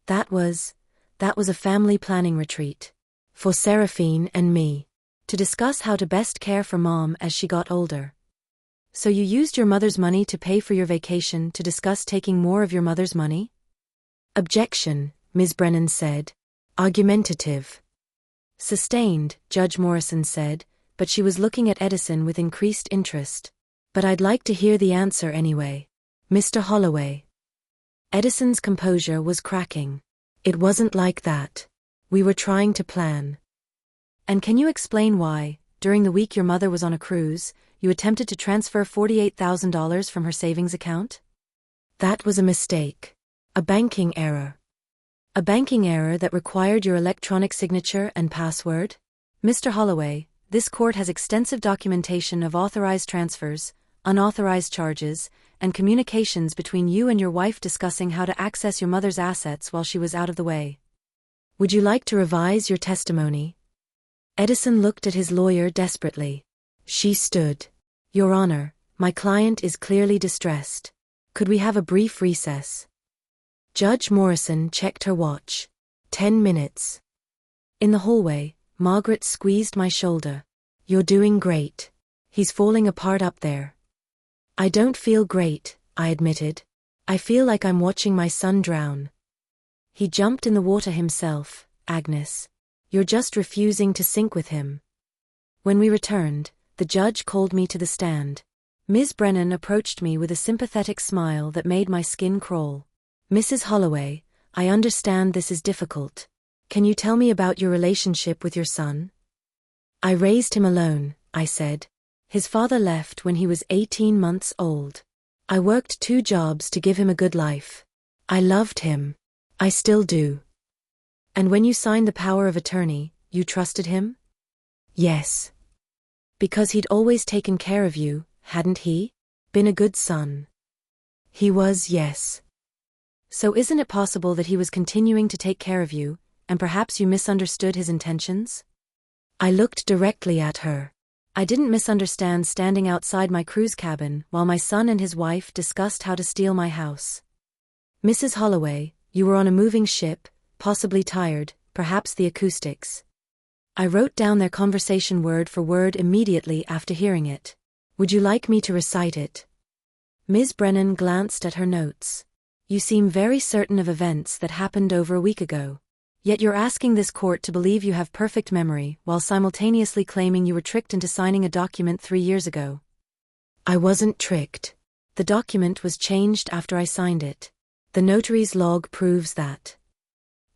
That was a family planning retreat. For Seraphine and me. To discuss how to best care for Mom as she got older. So you used your mother's money to pay for your vacation to discuss taking more of your mother's money? Objection, Ms. Brennan said. Argumentative. Sustained, Judge Morrison said, but she was looking at Edison with increased interest. But I'd like to hear the answer anyway. Mr. Holloway. Edison's composure was cracking. It wasn't like that. We were trying to plan. And can you explain why, during the week your mother was on a cruise, you attempted to transfer $48,000 from her savings account? That was a mistake. A banking error. A banking error that required your electronic signature and password? Mr. Holloway, this court has extensive documentation of authorized transfers, unauthorized charges, and communications between you and your wife discussing how to access your mother's assets while she was out of the way. Would you like to revise your testimony? Edison looked at his lawyer desperately. She stood. Your Honor, my client is clearly distressed. Could we have a brief recess? Judge Morrison checked her watch. 10 minutes. In the hallway, Margaret squeezed my shoulder. You're doing great. He's falling apart up there. I don't feel great, I admitted. I feel like I'm watching my son drown. He jumped in the water himself, Agnes. You're just refusing to sink with him. When we returned, the judge called me to the stand. Ms. Brennan approached me with a sympathetic smile that made my skin crawl. Mrs. Holloway, I understand this is difficult. Can you tell me about your relationship with your son? I raised him alone, I said. His father left when he was 18 months old. I worked 2 jobs to give him a good life. I loved him. I still do. And when you signed the power of attorney, you trusted him? Yes. Because he'd always taken care of you, hadn't he? Been a good son. He was, yes. So isn't it possible that he was continuing to take care of you, and perhaps you misunderstood his intentions? I looked directly at her. I didn't misunderstand standing outside my cruise cabin while my son and his wife discussed how to steal my house. Mrs. Holloway, you were on a moving ship, possibly tired, perhaps the acoustics. I wrote down their conversation word for word immediately after hearing it. Would you like me to recite it? Ms. Brennan glanced at her notes. You seem very certain of events that happened over a week ago. Yet you're asking this court to believe you have perfect memory while simultaneously claiming you were tricked into signing a document 3 years ago. I wasn't tricked. The document was changed after I signed it. The notary's log proves that.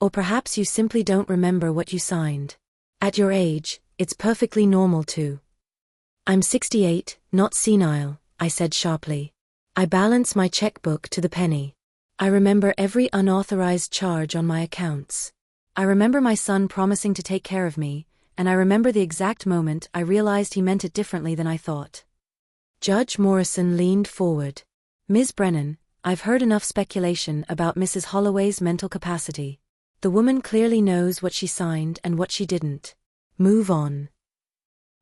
Or perhaps you simply don't remember what you signed. At your age, it's perfectly normal to. I'm 68, not senile, I said sharply. I balance my checkbook to the penny. I remember every unauthorized charge on my accounts. I remember my son promising to take care of me, and I remember the exact moment I realized he meant it differently than I thought. Judge Morrison leaned forward. Ms. Brennan, I've heard enough speculation about Mrs. Holloway's mental capacity. The woman clearly knows what she signed and what she didn't. Move on.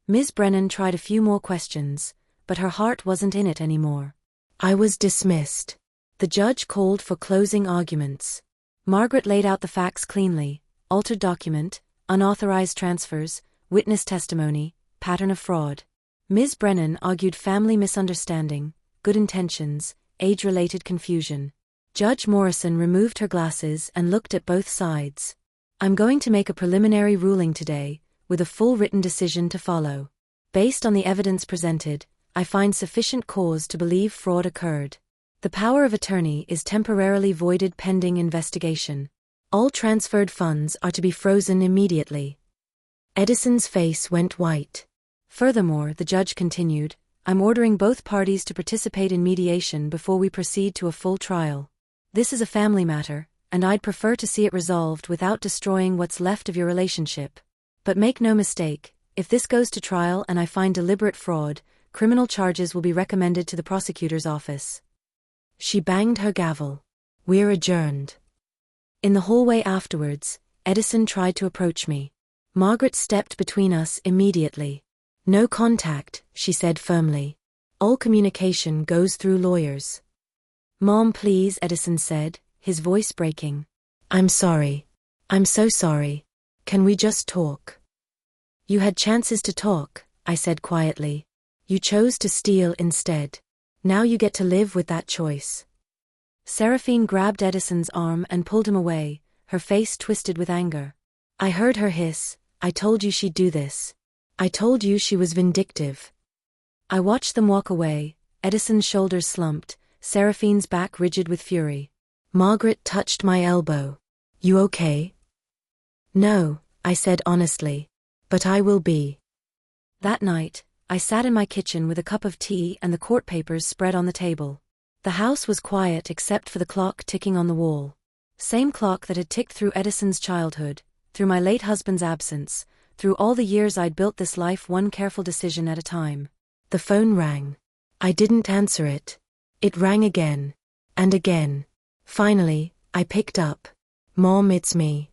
Ms. Brennan tried a few more questions, but her heart wasn't in it anymore. I was dismissed. The judge called for closing arguments. Margaret laid out the facts cleanly: altered document, unauthorized transfers, witness testimony, pattern of fraud. Ms. Brennan argued family misunderstanding, good intentions, age-related confusion. Judge Morrison removed her glasses and looked at both sides. I'm going to make a preliminary ruling today, with a full written decision to follow. Based on the evidence presented, I find sufficient cause to believe fraud occurred. The power of attorney is temporarily voided pending investigation. All transferred funds are to be frozen immediately. Edison's face went white. Furthermore, the judge continued, I'm ordering both parties to participate in mediation before we proceed to a full trial. This is a family matter, and I'd prefer to see it resolved without destroying what's left of your relationship. But make no mistake, if this goes to trial and I find deliberate fraud, criminal charges will be recommended to the prosecutor's office. She banged her gavel. We're adjourned. In the hallway afterwards, Edison tried to approach me. Margaret stepped between us immediately. No contact, she said firmly. All communication goes through lawyers. Mom, please, Edison said, his voice breaking. I'm sorry. I'm so sorry. Can we just talk? You had chances to talk, I said quietly. You chose to steal instead. Now you get to live with that choice. Seraphine grabbed Edison's arm and pulled him away, her face twisted with anger. I heard her hiss, I told you she'd do this. I told you she was vindictive. I watched them walk away, Edison's shoulders slumped, Seraphine's back rigid with fury. Margaret touched my elbow. You okay? No, I said honestly. But I will be. That night, I sat in my kitchen with a cup of tea and the court papers spread on the table. The house was quiet except for the clock ticking on the wall. Same clock that had ticked through Edison's childhood, through my late husband's absence, through all the years I'd built this life one careful decision at a time. The phone rang. I didn't answer it. It rang again. And again. Finally, I picked up. Mom, it's me.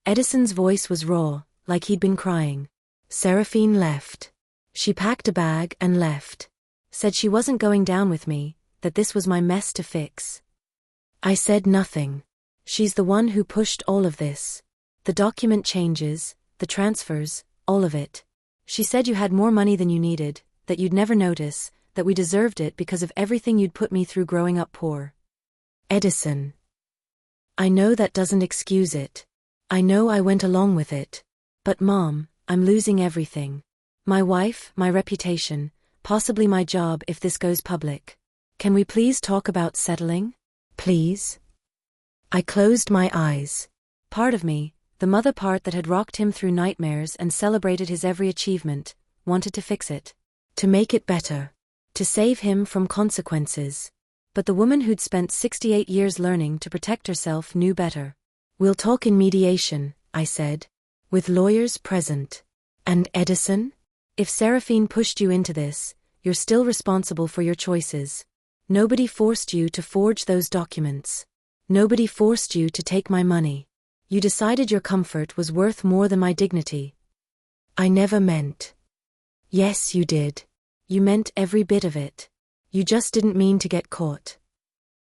Edison's voice was raw, like he'd been crying. Seraphine left. She packed a bag and left. Said she wasn't going down with me, that this was my mess to fix. I said nothing. She's the one who pushed all of this. The document changes, the transfers, all of it. She said you had more money than you needed, that you'd never notice, that we deserved it because of everything you'd put me through growing up poor. Edison. I know that doesn't excuse it. I know I went along with it. But Mom, I'm losing everything. My wife, my reputation, possibly my job if this goes public. Can we please talk about settling? Please? I closed my eyes. Part of me, the mother part that had rocked him through nightmares and celebrated his every achievement, wanted to fix it. To make it better. To save him from consequences. But the woman who'd spent 68 years learning to protect herself knew better. We'll talk in mediation, I said. With lawyers present. And Edison? If Seraphine pushed you into this, you're still responsible for your choices. Nobody forced you to forge those documents. Nobody forced you to take my money. You decided your comfort was worth more than my dignity. I never meant. Yes, you did. You meant every bit of it. You just didn't mean to get caught.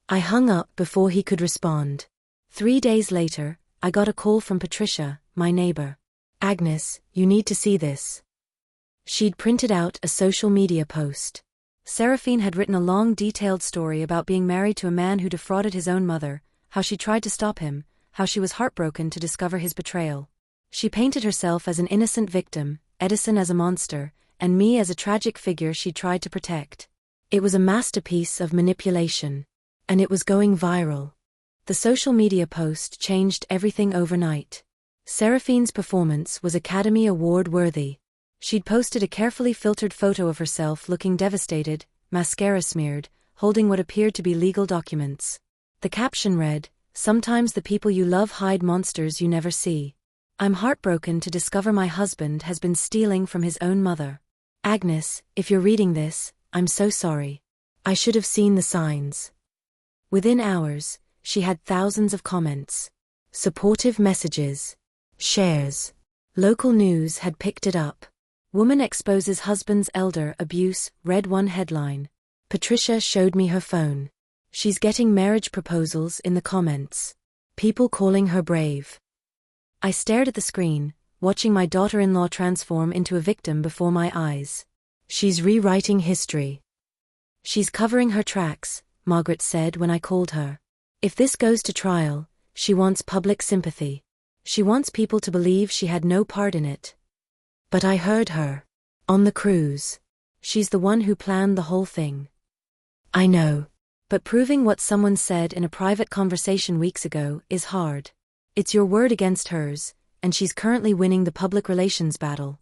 I hung up before he could respond. 3 days later, I got a call from Patricia, my neighbor. Agnes, you need to see this. She'd printed out a social media post. Seraphine had written a long detailed story about being married to a man who defrauded his own mother, how she tried to stop him, how she was heartbroken to discover his betrayal. She painted herself as an innocent victim, Edison as a monster, and me as a tragic figure she tried to protect. It was a masterpiece of manipulation. And it was going viral. The social media post changed everything overnight. Seraphine's performance was Academy Award worthy. She'd posted a carefully filtered photo of herself looking devastated, mascara smeared, holding what appeared to be legal documents. The caption read, "Sometimes the people you love hide monsters you never see." I'm heartbroken to discover my husband has been stealing from his own mother. Agnes, if you're reading this, I'm so sorry. I should have seen the signs. Within hours, she had thousands of comments, supportive messages, shares. Local news had picked it up. Woman exposes husband's elder abuse, read one headline. Patricia showed me her phone. She's getting marriage proposals in the comments. People calling her brave. I stared at the screen, watching my daughter-in-law transform into a victim before my eyes. She's rewriting history. She's covering her tracks, Margaret said when I called her. If this goes to trial, she wants public sympathy. She wants people to believe she had no part in it. But I heard her. On the cruise. She's the one who planned the whole thing. I know. But proving what someone said in a private conversation weeks ago is hard. It's your word against hers, and she's currently winning the public relations battle.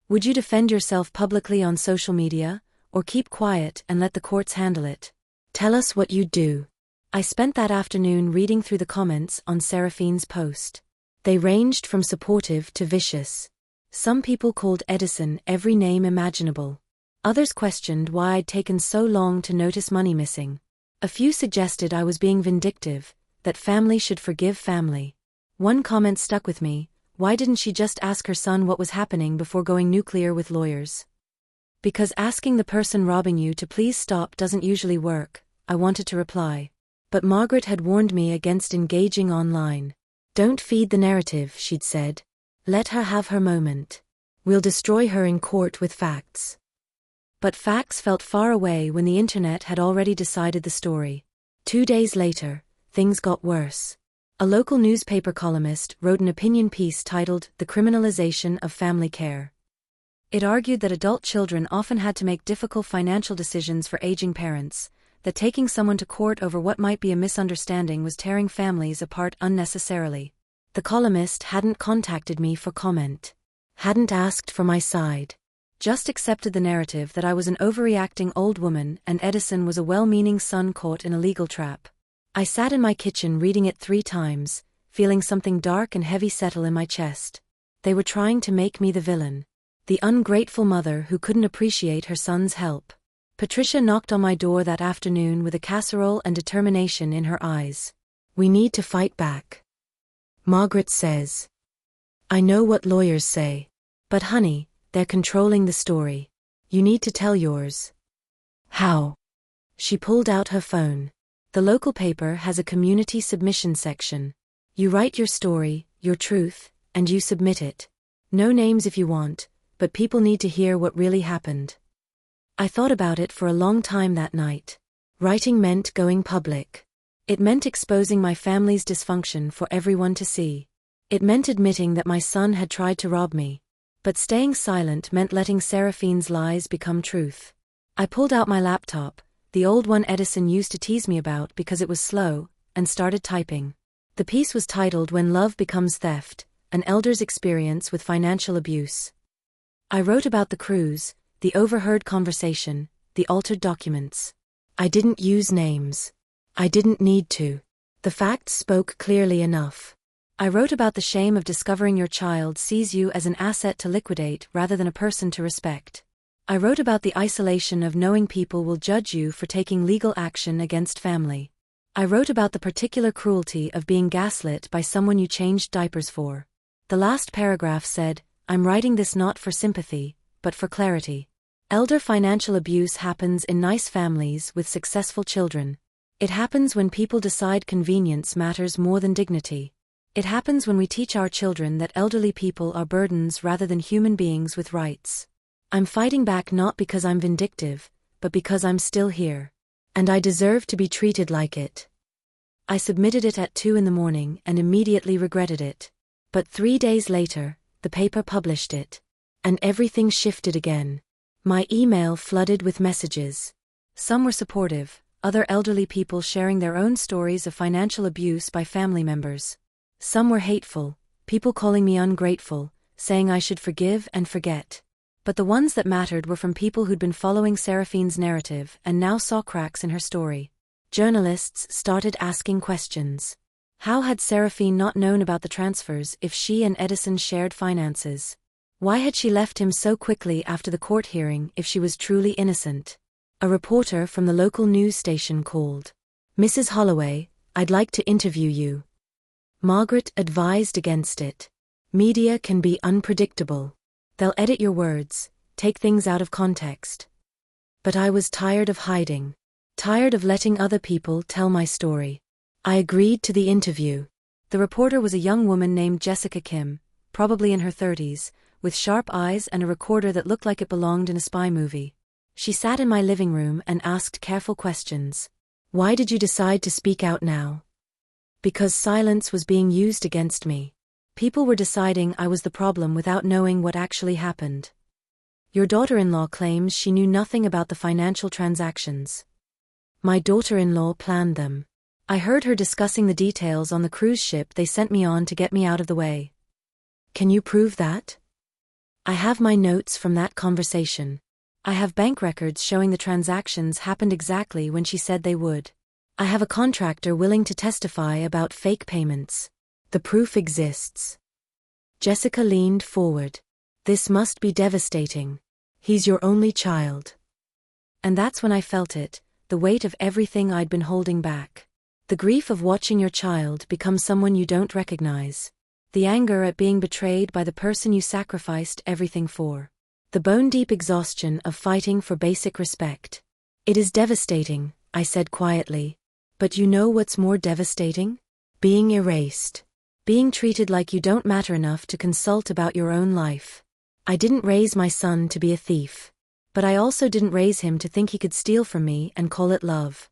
Would you defend yourself publicly on social media, or keep quiet and let the courts handle it? Tell us what you'd do. I spent that afternoon reading through the comments on Seraphine's post. They ranged from supportive to vicious. Some people called Edison every name imaginable. Others questioned why I'd taken so long to notice money missing. A few suggested I was being vindictive, that family should forgive family. One comment stuck with me: why didn't she just ask her son what was happening before going nuclear with lawyers? Because asking the person robbing you to please stop doesn't usually work, I wanted to reply. But Margaret had warned me against engaging online. Don't feed the narrative, she'd said. Let her have her moment. We'll destroy her in court with facts. But facts felt far away when the internet had already decided the story. 2 days later, things got worse. A local newspaper columnist wrote an opinion piece titled "The Criminalization of Family Care." It argued that adult children often had to make difficult financial decisions for aging parents, that taking someone to court over what might be a misunderstanding was tearing families apart unnecessarily. The columnist hadn't contacted me for comment. Hadn't asked for my side. Just accepted the narrative that I was an overreacting old woman and Edison was a well-meaning son caught in a legal trap. I sat in my kitchen reading it 3 times, feeling something dark and heavy settle in my chest. They were trying to make me the villain. The ungrateful mother who couldn't appreciate her son's help. Patricia knocked on my door that afternoon with a casserole and determination in her eyes. We need to fight back. Margaret says. I know what lawyers say. But honey, they're controlling the story. You need to tell yours. How? She pulled out her phone. The local paper has a community submission section. You write your story, your truth, and you submit it. No names if you want, but people need to hear what really happened. I thought about it for a long time that night. Writing meant going public. It meant exposing my family's dysfunction for everyone to see. It meant admitting that my son had tried to rob me. But staying silent meant letting Seraphine's lies become truth. I pulled out my laptop, the old one Edison used to tease me about because it was slow, and started typing. The piece was titled "When Love Becomes Theft, An Elder's Experience with Financial Abuse." I wrote about the cruise, the overheard conversation, the altered documents. I didn't use names. I didn't need to. The facts spoke clearly enough. I wrote about the shame of discovering your child sees you as an asset to liquidate rather than a person to respect. I wrote about the isolation of knowing people will judge you for taking legal action against family. I wrote about the particular cruelty of being gaslit by someone you changed diapers for. The last paragraph said, I'm writing this not for sympathy, but for clarity. Elder financial abuse happens in nice families with successful children. It happens when people decide convenience matters more than dignity. It happens when we teach our children that elderly people are burdens rather than human beings with rights. I'm fighting back not because I'm vindictive, but because I'm still here. And I deserve to be treated like it. I submitted it at 2 a.m. and immediately regretted it. But 3 days later, the paper published it. And everything shifted again. My email flooded with messages. Some were supportive, other elderly people sharing their own stories of financial abuse by family members. Some were hateful, people calling me ungrateful, saying I should forgive and forget. But the ones that mattered were from people who'd been following Seraphine's narrative and now saw cracks in her story. Journalists started asking questions. How had Seraphine not known about the transfers if she and Edison shared finances? Why had she left him so quickly after the court hearing if she was truly innocent? A reporter from the local news station called. "Mrs. Holloway, I'd like to interview you." Margaret advised against it. Media can be unpredictable. They'll edit your words, take things out of context. But I was tired of hiding. Tired of letting other people tell my story. I agreed to the interview. The reporter was a young woman named Jessica Kim, probably in her 30s, with sharp eyes and a recorder that looked like it belonged in a spy movie. She sat in my living room and asked careful questions. "Why did you decide to speak out now?" "Because silence was being used against me. People were deciding I was the problem without knowing what actually happened. Your daughter-in-law claims she knew nothing about the financial transactions." "My daughter-in-law planned them. I heard her discussing the details on the cruise ship they sent me on to get me out of the way." "Can you prove that?" "I have my notes from that conversation. I have bank records showing the transactions happened exactly when she said they would. I have a contractor willing to testify about fake payments. The proof exists." Jessica leaned forward. "This must be devastating. He's your only child." And that's when I felt it, the weight of everything I'd been holding back. The grief of watching your child become someone you don't recognize. The anger at being betrayed by the person you sacrificed everything for. The bone-deep exhaustion of fighting for basic respect. "It is devastating," I said quietly. "But you know what's more devastating? Being erased. Being treated like you don't matter enough to consult about your own life. I didn't raise my son to be a thief. But I also didn't raise him to think he could steal from me and call it love."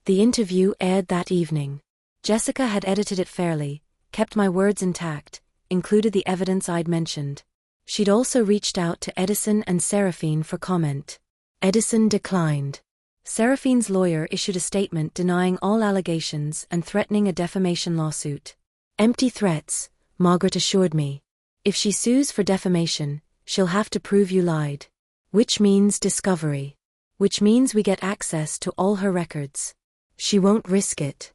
The interview aired that evening. Jessica had edited it fairly, kept my words intact, included the evidence I'd mentioned. She'd also reached out to Edison and Seraphine for comment. Edison declined. Seraphine's lawyer issued a statement denying all allegations and threatening a defamation lawsuit. "Empty threats," Margaret assured me. "If she sues for defamation, she'll have to prove you lied. Which means discovery. Which means we get access to all her records. She won't risk it."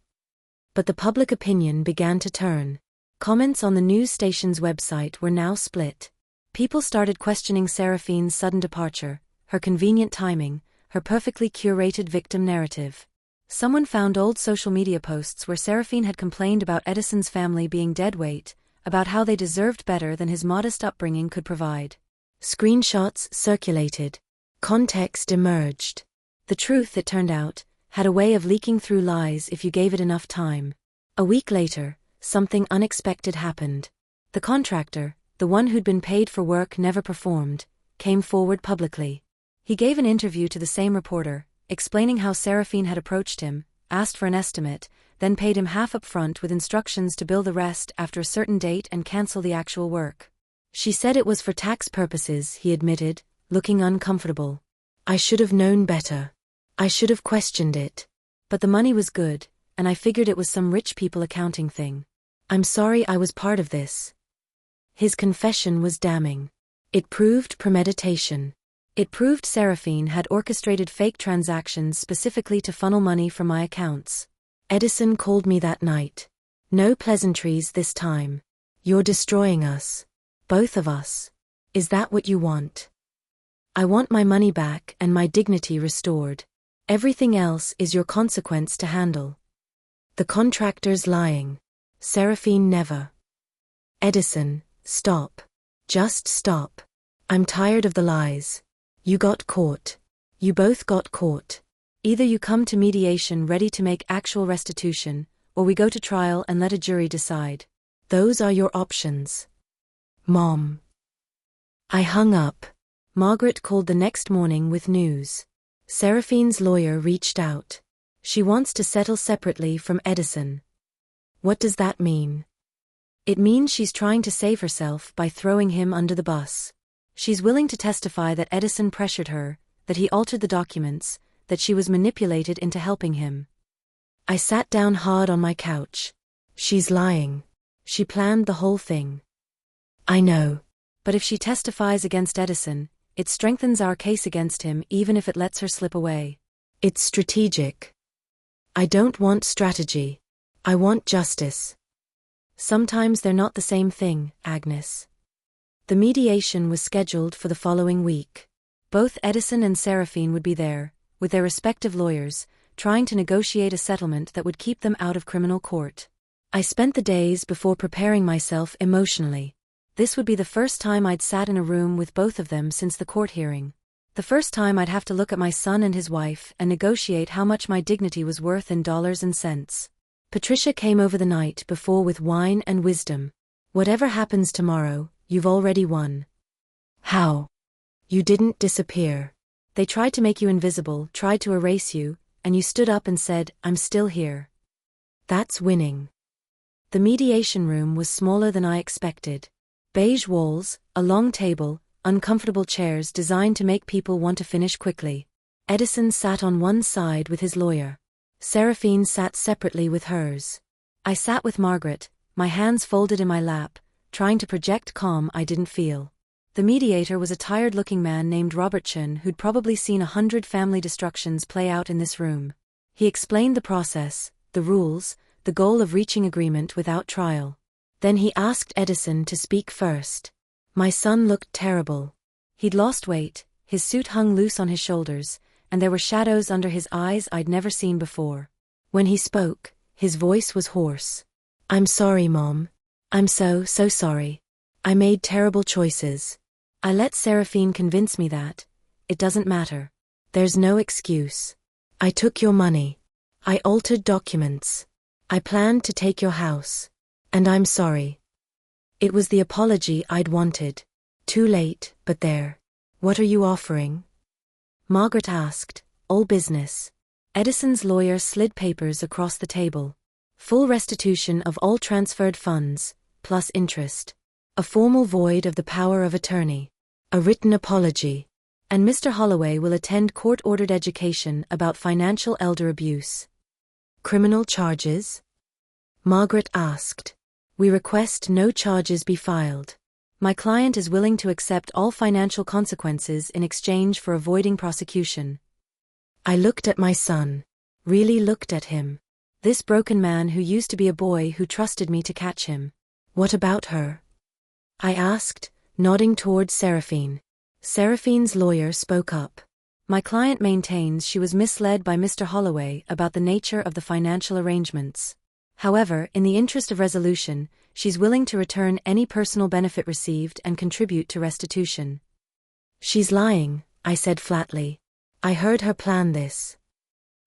But the public opinion began to turn. Comments on the news station's website were now split. People started questioning Seraphine's sudden departure, her convenient timing, her perfectly curated victim narrative. Someone found old social media posts where Seraphine had complained about Edison's family being deadweight, about how they deserved better than his modest upbringing could provide. Screenshots circulated. Context emerged. The truth, it turned out, had a way of leaking through lies if you gave it enough time. A week later, something unexpected happened. The contractor, the one who'd been paid for work never performed, came forward publicly. He gave an interview to the same reporter, explaining how Seraphine had approached him, asked for an estimate, then paid him half up front with instructions to bill the rest after a certain date and cancel the actual work. "She said it was for tax purposes," he admitted, looking uncomfortable. "I should have known better. I should have questioned it. But the money was good, and I figured it was some rich people accounting thing. I'm sorry I was part of this." His confession was damning. It proved premeditation. It proved Seraphine had orchestrated fake transactions specifically to funnel money from my accounts. Edison called me that night. "No pleasantries this time. You're destroying us. Both of us. Is that what you want?" "I want my money back and my dignity restored. Everything else is your consequence to handle." The contractor's lying. Seraphine never. "Edison, stop. Just stop. I'm tired of the lies. You got caught. You both got caught. Either you come to mediation ready to make actual restitution, or we go to trial and let a jury decide. Those are your options." "Mom." I hung up. Margaret called the next morning with news. Seraphine's lawyer reached out. She wants to settle separately from Edison. What does that mean? It means she's trying to save herself by throwing him under the bus. She's willing to testify that Edison pressured her, that he altered the documents, that she was manipulated into helping him. I sat down hard on my couch. She's lying. She planned the whole thing. I know. But if she testifies against Edison, it strengthens our case against him even if it lets her slip away. It's strategic. I don't want strategy. I want justice. Sometimes they're not the same thing, Agnes. The mediation was scheduled for the following week. Both Edison and Seraphine would be there, with their respective lawyers, trying to negotiate a settlement that would keep them out of criminal court. I spent the days before preparing myself emotionally. This would be the first time I'd sat in a room with both of them since the court hearing. The first time I'd have to look at my son and his wife and negotiate how much my dignity was worth in dollars and cents. Patricia came over the night before with wine and wisdom. Whatever happens tomorrow, you've already won. How? You didn't disappear. They tried to make you invisible, tried to erase you, and you stood up and said, "I'm still here." That's winning. The mediation room was smaller than I expected. Beige walls, a long table, uncomfortable chairs designed to make people want to finish quickly. Edison sat on one side with his lawyer. Seraphine sat separately with hers. I sat with Margaret, my hands folded in my lap, trying to project calm I didn't feel. The mediator was a tired-looking man named Robertson who'd probably seen 100 family destructions play out in this room. He explained the process, the rules, the goal of reaching agreement without trial. Then he asked Edison to speak first. My son looked terrible. He'd lost weight, his suit hung loose on his shoulders, and there were shadows under his eyes I'd never seen before. When he spoke, his voice was hoarse. "I'm sorry, Mom. I'm so sorry. I made terrible choices. I let Seraphine convince me that. It doesn't matter. There's no excuse. I took your money. I altered documents. I planned to take your house. And I'm sorry." It was the apology I'd wanted. Too late, but there. "What are you offering?" Margaret asked. "All business." Edison's lawyer slid papers across the table. Full restitution of all transferred funds, plus interest. A formal void of the power of attorney. A written apology. And Mr. Holloway will attend court-ordered education about financial elder abuse. "Criminal charges?" Margaret asked. "We request no charges be filed. My client is willing to accept all financial consequences in exchange for avoiding prosecution." I looked at my son. Really looked at him. This broken man who used to be a boy who trusted me to catch him. "What about her?" I asked, nodding towards Seraphine. Seraphine's lawyer spoke up. "My client maintains she was misled by Mr. Holloway about the nature of the financial arrangements. However, in the interest of resolution, she's willing to return any personal benefit received and contribute to restitution." "She's lying," I said flatly. "I heard her plan this."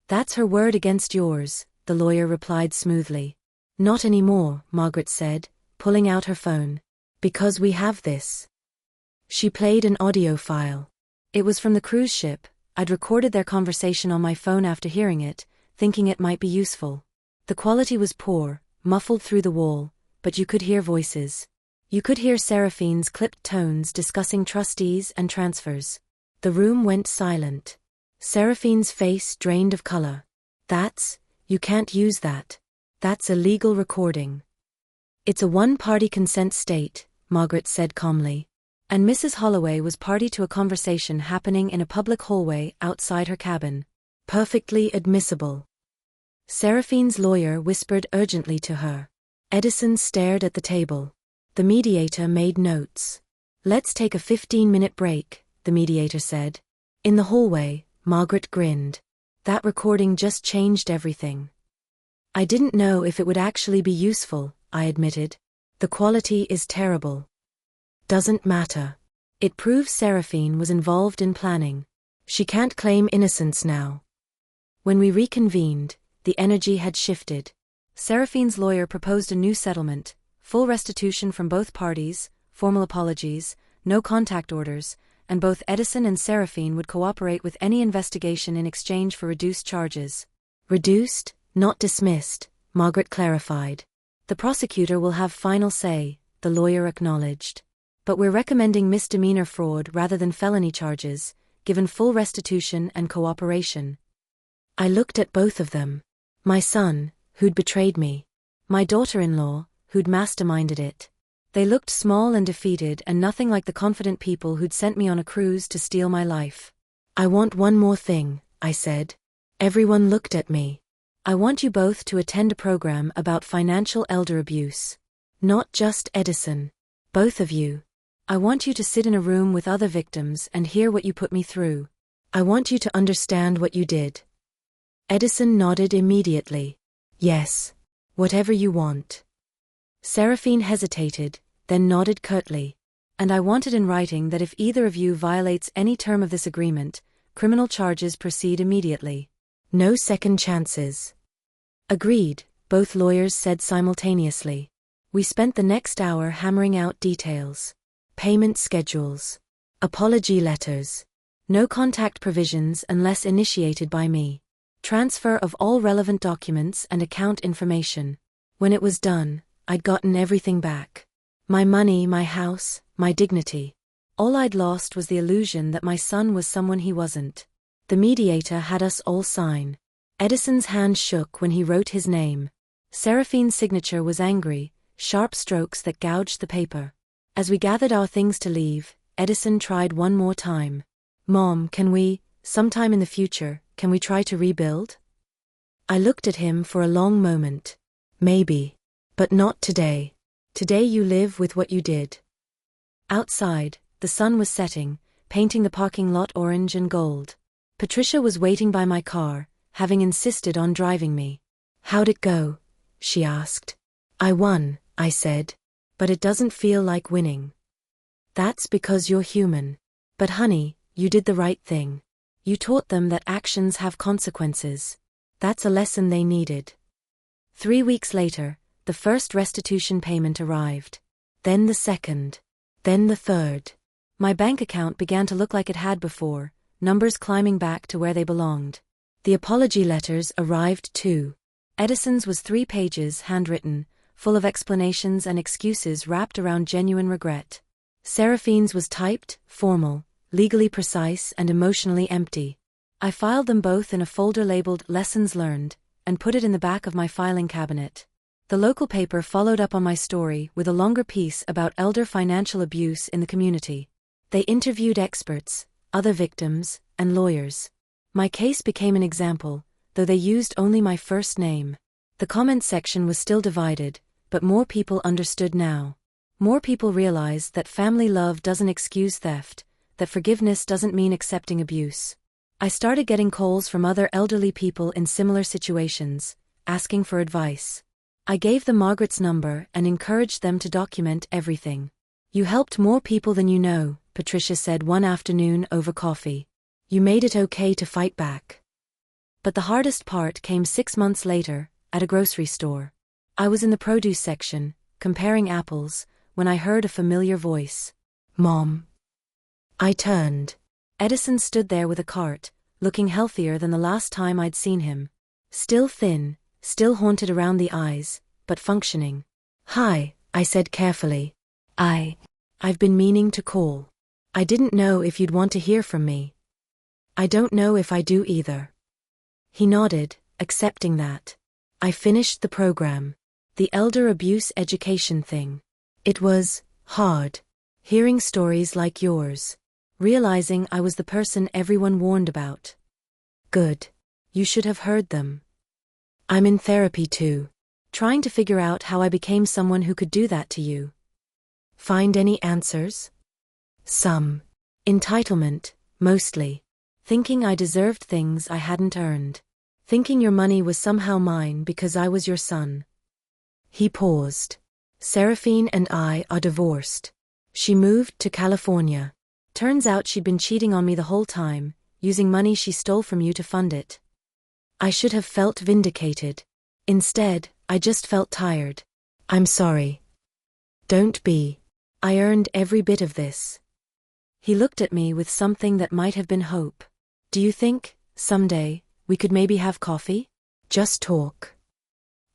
"That's her word against yours," the lawyer replied smoothly. "Not anymore," Margaret said, pulling out her phone. "Because we have this." She played an audio file. It was from the cruise ship. I'd recorded their conversation on my phone after hearing it, thinking it might be useful. The quality was poor, muffled through the wall, but you could hear voices. You could hear Seraphine's clipped tones discussing trustees and transfers. The room went silent. Seraphine's face drained of color. You can't use that. That's a legal recording." "It's a one-party consent state," Margaret said calmly. And Mrs. Holloway was party to a conversation happening in a public hallway outside her cabin. "Perfectly admissible." Seraphine's lawyer whispered urgently to her. Edison stared at the table. The mediator made notes. "Let's take a 15-minute break," the mediator said. In the hallway, Margaret grinned. "That recording just changed everything." "I didn't know if it would actually be useful," I admitted. "The quality is terrible." "Doesn't matter. It proves Seraphine was involved in planning. She can't claim innocence now." When we reconvened, the energy had shifted. Seraphine's lawyer proposed a new settlement, full restitution from both parties, formal apologies, no contact orders, and both Edison and Seraphine would cooperate with any investigation in exchange for reduced charges. "Reduced, not dismissed," Margaret clarified. "The prosecutor will have final say," the lawyer acknowledged. "But we're recommending misdemeanor fraud rather than felony charges, given full restitution and cooperation." I looked at both of them. My son, who'd betrayed me. My daughter-in-law, who'd masterminded it. They looked small and defeated and nothing like the confident people who'd sent me on a cruise to steal my life. "I want one more thing," I said. Everyone looked at me. I want you both to attend a program about financial elder abuse. Not just Edison. Both of you. I want you to sit in a room with other victims and hear what you put me through. I want you to understand what you did. Edison nodded immediately. Yes. Whatever you want. Seraphine hesitated, then nodded curtly. And I wanted in writing that if either of you violates any term of this agreement, criminal charges proceed immediately. No second chances. Agreed, both lawyers said simultaneously. We spent the next hour hammering out details. Payment schedules. Apology letters. No contact provisions unless initiated by me. Transfer of all relevant documents and account information. When it was done, I'd gotten everything back. My money, my house, my dignity. All I'd lost was the illusion that my son was someone he wasn't. The mediator had us all sign. Edison's hand shook when he wrote his name. Seraphine's signature was angry, sharp strokes that gouged the paper. As we gathered our things to leave, Edison tried one more time. Mom, can we, sometime in the future, can we try to rebuild? I looked at him for a long moment. Maybe. But not today. Today you live with what you did. Outside, the sun was setting, painting the parking lot orange and gold. Patricia was waiting by my car, having insisted on driving me. How'd it go? She asked. I won, I said. But it doesn't feel like winning. That's because you're human. But honey, you did the right thing. You taught them that actions have consequences. That's a lesson they needed. 3 weeks later, the first restitution payment arrived. Then the second. Then the third. My bank account began to look like it had before, numbers climbing back to where they belonged. The apology letters arrived too. Edison's was 3 pages, handwritten, full of explanations and excuses wrapped around genuine regret. Seraphine's was typed, formal, legally precise and emotionally empty. I filed them both in a folder labeled Lessons Learned, and put it in the back of my filing cabinet. The local paper followed up on my story with a longer piece about elder financial abuse in the community. They interviewed experts, other victims, and lawyers. My case became an example, though they used only my first name. The comment section was still divided, but more people understood now. More people realized that family love doesn't excuse theft, that forgiveness doesn't mean accepting abuse. I started getting calls from other elderly people in similar situations, asking for advice. I gave them Margaret's number and encouraged them to document everything. You helped more people than you know, Patricia said one afternoon over coffee. You made it okay to fight back. But the hardest part came 6 months later, at a grocery store. I was in the produce section, comparing apples, when I heard a familiar voice. Mom. I turned. Edison stood there with a cart, looking healthier than the last time I'd seen him. Still thin, still haunted around the eyes, but functioning. Hi, I said carefully. I've been meaning to call. I didn't know if you'd want to hear from me. I don't know if I do either. He nodded, accepting that. I finished the program. The elder abuse education thing. It was hard. Hearing stories like yours. Realizing I was the person everyone warned about. Good. You should have heard them. I'm in therapy too. Trying to figure out how I became someone who could do that to you. Find any answers? Some. Entitlement, mostly. Thinking I deserved things I hadn't earned. Thinking your money was somehow mine because I was your son. He paused. Seraphine and I are divorced. She moved to California. Turns out she'd been cheating on me the whole time, using money she stole from you to fund it. I should have felt vindicated. Instead, I just felt tired. I'm sorry. Don't be. I earned every bit of this. He looked at me with something that might have been hope. Do you think, someday, we could maybe have coffee? Just talk.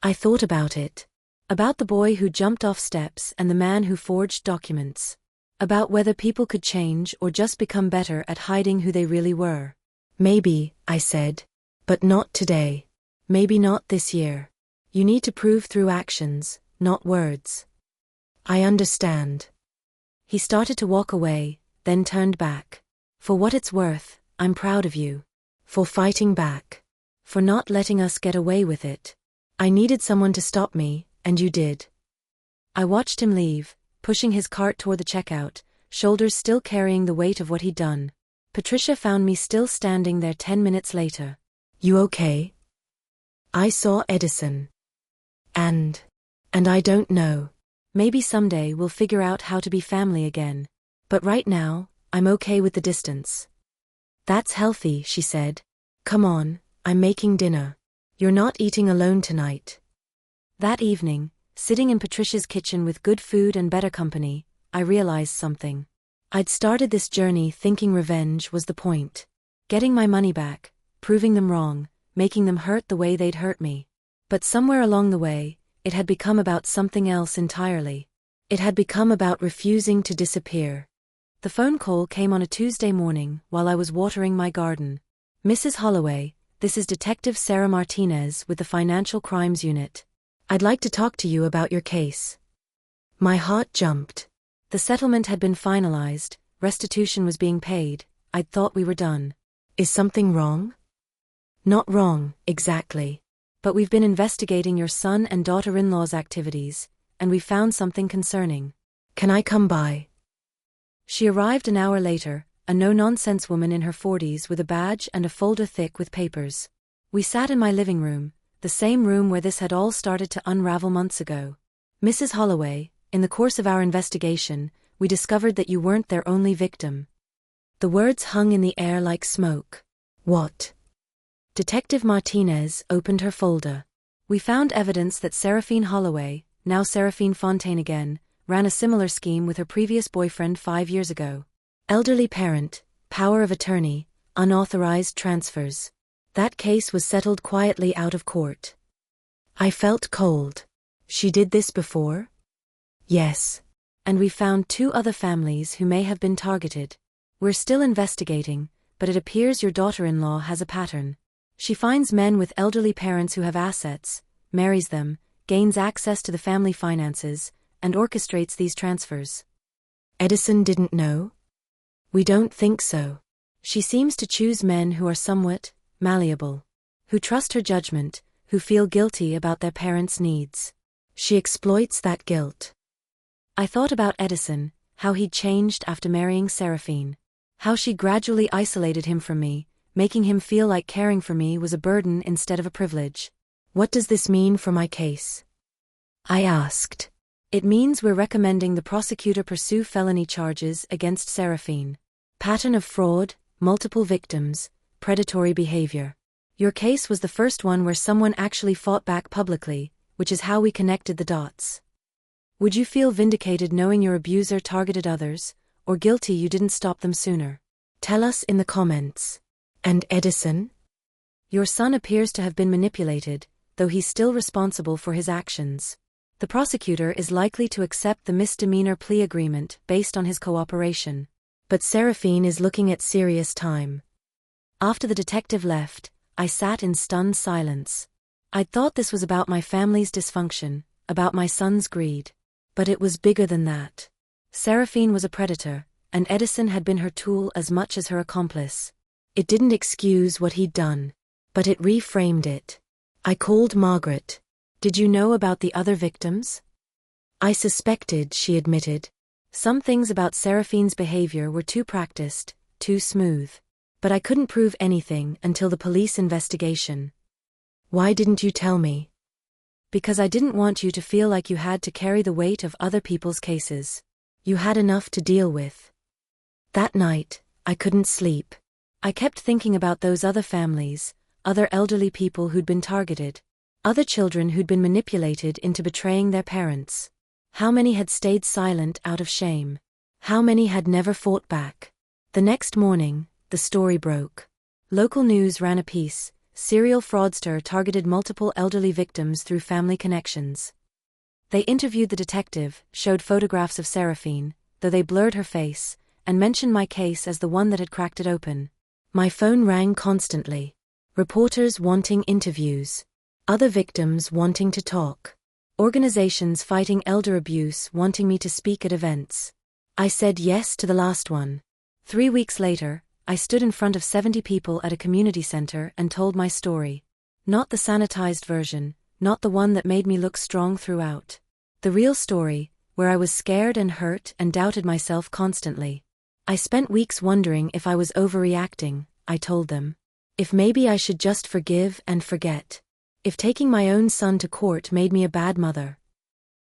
I thought about it. About the boy who jumped off steps and the man who forged documents. About whether people could change or just become better at hiding who they really were. Maybe, I said. But not today. Maybe not this year. You need to prove through actions, not words. I understand. He started to walk away, then turned back. For what it's worth, I'm proud of you. For fighting back. For not letting us get away with it. I needed someone to stop me, and you did. I watched him leave, pushing his cart toward the checkout, shoulders still carrying the weight of what he'd done. Patricia found me still standing there 10 minutes later. You okay? I saw Edison. And I don't know. Maybe someday we'll figure out how to be family again. But right now, I'm okay with the distance. That's healthy, she said. Come on, I'm making dinner. You're not eating alone tonight. That evening, sitting in Patricia's kitchen with good food and better company, I realized something. I'd started this journey thinking revenge was the point. Getting my money back, proving them wrong, making them hurt the way they'd hurt me. But somewhere along the way, it had become about something else entirely. It had become about refusing to disappear. The phone call came on a Tuesday morning while I was watering my garden. Mrs. Holloway, this is Detective Sarah Martinez with the Financial Crimes Unit. I'd like to talk to you about your case. My heart jumped. The settlement had been finalized, restitution was being paid, I'd thought we were done. Is something wrong? Not wrong, exactly. But we've been investigating your son and daughter-in-law's activities, and we found something concerning. Can I come by? She arrived an hour later, a no-nonsense woman in her 40s with a badge and a folder thick with papers. We sat in my living room, the same room where this had all started to unravel months ago. Mrs. Holloway, in the course of our investigation, we discovered that you weren't their only victim. The words hung in the air like smoke. What? Detective Martinez opened her folder. We found evidence that Seraphine Holloway, now Seraphine Fontaine again, ran a similar scheme with her previous boyfriend 5 years ago. Elderly parent, power of attorney, unauthorized transfers. That case was settled quietly out of court. I felt cold. She did this before? Yes. And we found 2 other families who may have been targeted. We're still investigating, but it appears your daughter-in-law has a pattern. She finds men with elderly parents who have assets, marries them, gains access to the family finances, and orchestrates these transfers. Edison didn't know? We don't think so. She seems to choose men who are somewhat malleable, who trust her judgment, who feel guilty about their parents' needs. She exploits that guilt. I thought about Edison, how he'd changed after marrying Seraphine, how she gradually isolated him from me, making him feel like caring for me was a burden instead of a privilege. What does this mean for my case? I asked. It means we're recommending the prosecutor pursue felony charges against Seraphine. Pattern of fraud, multiple victims, predatory behavior. Your case was the first one where someone actually fought back publicly, which is how we connected the dots. Would you feel vindicated knowing your abuser targeted others, or guilty you didn't stop them sooner? Tell us in the comments. And Edison? Your son appears to have been manipulated, though he's still responsible for his actions. The prosecutor is likely to accept the misdemeanor plea agreement based on his cooperation. But Seraphine is looking at serious time. After the detective left, I sat in stunned silence. I'd thought this was about my family's dysfunction, about my son's greed. But it was bigger than that. Seraphine was a predator, and Edison had been her tool as much as her accomplice. It didn't excuse what he'd done, but it reframed it. I called Margaret. Did you know about the other victims? I suspected, she admitted. Some things about Seraphine's behavior were too practiced, too smooth. But I couldn't prove anything until the police investigation. Why didn't you tell me? Because I didn't want you to feel like you had to carry the weight of other people's cases. You had enough to deal with. That night, I couldn't sleep. I kept thinking about those other families, other elderly people who'd been targeted, other children who'd been manipulated into betraying their parents. How many had stayed silent out of shame? How many had never fought back? The next morning, the story broke. Local news ran a piece. Serial fraudster targeted multiple elderly victims through family connections. They interviewed the detective, showed photographs of Seraphine, though they blurred her face, and mentioned my case as the one that had cracked it open. My phone rang constantly. Reporters wanting interviews. Other victims wanting to talk. Organizations fighting elder abuse wanting me to speak at events. I said yes to the last one. 3 weeks later, I stood in front of 70 people at a community center and told my story. Not the sanitized version, not the one that made me look strong throughout. The real story, where I was scared and hurt and doubted myself constantly. I spent weeks wondering if I was overreacting, I told them. If maybe I should just forgive and forget. If taking my own son to court made me a bad mother.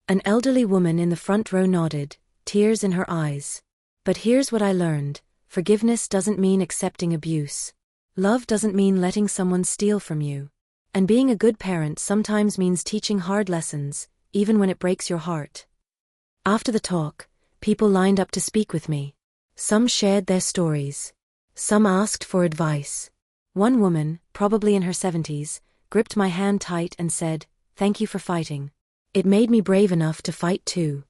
An elderly woman in the front row nodded, tears in her eyes. But here's what I learned: forgiveness doesn't mean accepting abuse. Love doesn't mean letting someone steal from you. And being a good parent sometimes means teaching hard lessons, even when it breaks your heart. After the talk, people lined up to speak with me. Some shared their stories. Some asked for advice. One woman, probably in her 70s, gripped my hand tight and said, "Thank you for fighting. It made me brave enough to fight too."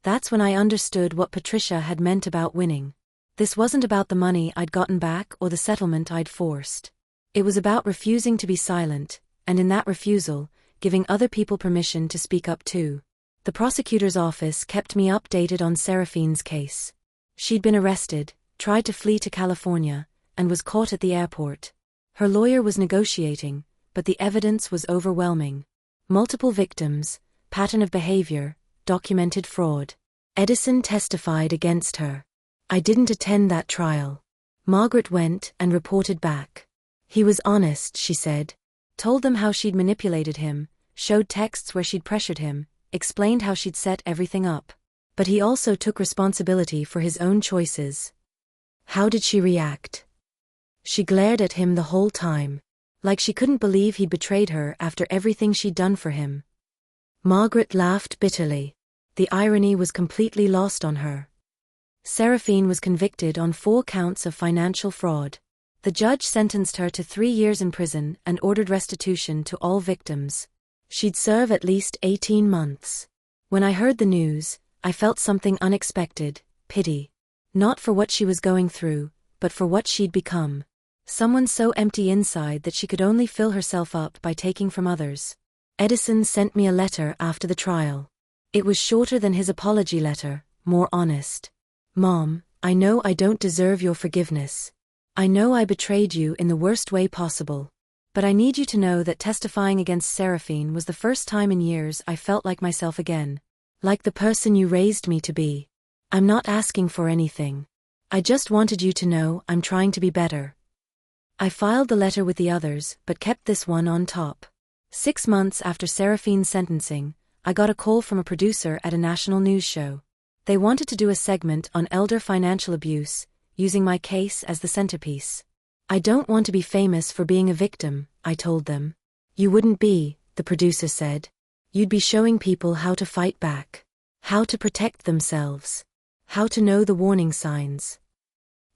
That's when I understood what Patricia had meant about winning. This wasn't about the money I'd gotten back or the settlement I'd forced. It was about refusing to be silent, and in that refusal, giving other people permission to speak up too. The prosecutor's office kept me updated on Seraphine's case. She'd been arrested, tried to flee to California, and was caught at the airport. Her lawyer was negotiating, but the evidence was overwhelming. Multiple victims, pattern of behavior, documented fraud. Edison testified against her. I didn't attend that trial. Margaret went and reported back. He was honest, she said. Told them how she'd manipulated him, showed texts where she'd pressured him, explained how she'd set everything up. But he also took responsibility for his own choices. How did she react? She glared at him the whole time. Like she couldn't believe he'd betrayed her after everything she'd done for him. Margaret laughed bitterly. The irony was completely lost on her. Seraphine was convicted on 4 counts of financial fraud. The judge sentenced her to 3 years in prison and ordered restitution to all victims. She'd serve at least 18 months. When I heard the news, I felt something unexpected: pity. Not for what she was going through, but for what she'd become. Someone so empty inside that she could only fill herself up by taking from others. Edison sent me a letter after the trial. It was shorter than his apology letter, more honest. "Mom, I know I don't deserve your forgiveness. I know I betrayed you in the worst way possible. But I need you to know that testifying against Seraphine was the first time in years I felt like myself again. Like the person you raised me to be. I'm not asking for anything. I just wanted you to know I'm trying to be better." I filed the letter with the others, but kept this one on top. 6 months after Seraphine's sentencing, I got a call from a producer at a national news show. They wanted to do a segment on elder financial abuse, using my case as the centerpiece. "I don't want to be famous for being a victim," I told them. "You wouldn't be," the producer said. "You'd be showing people how to fight back. How to protect themselves. How to know the warning signs."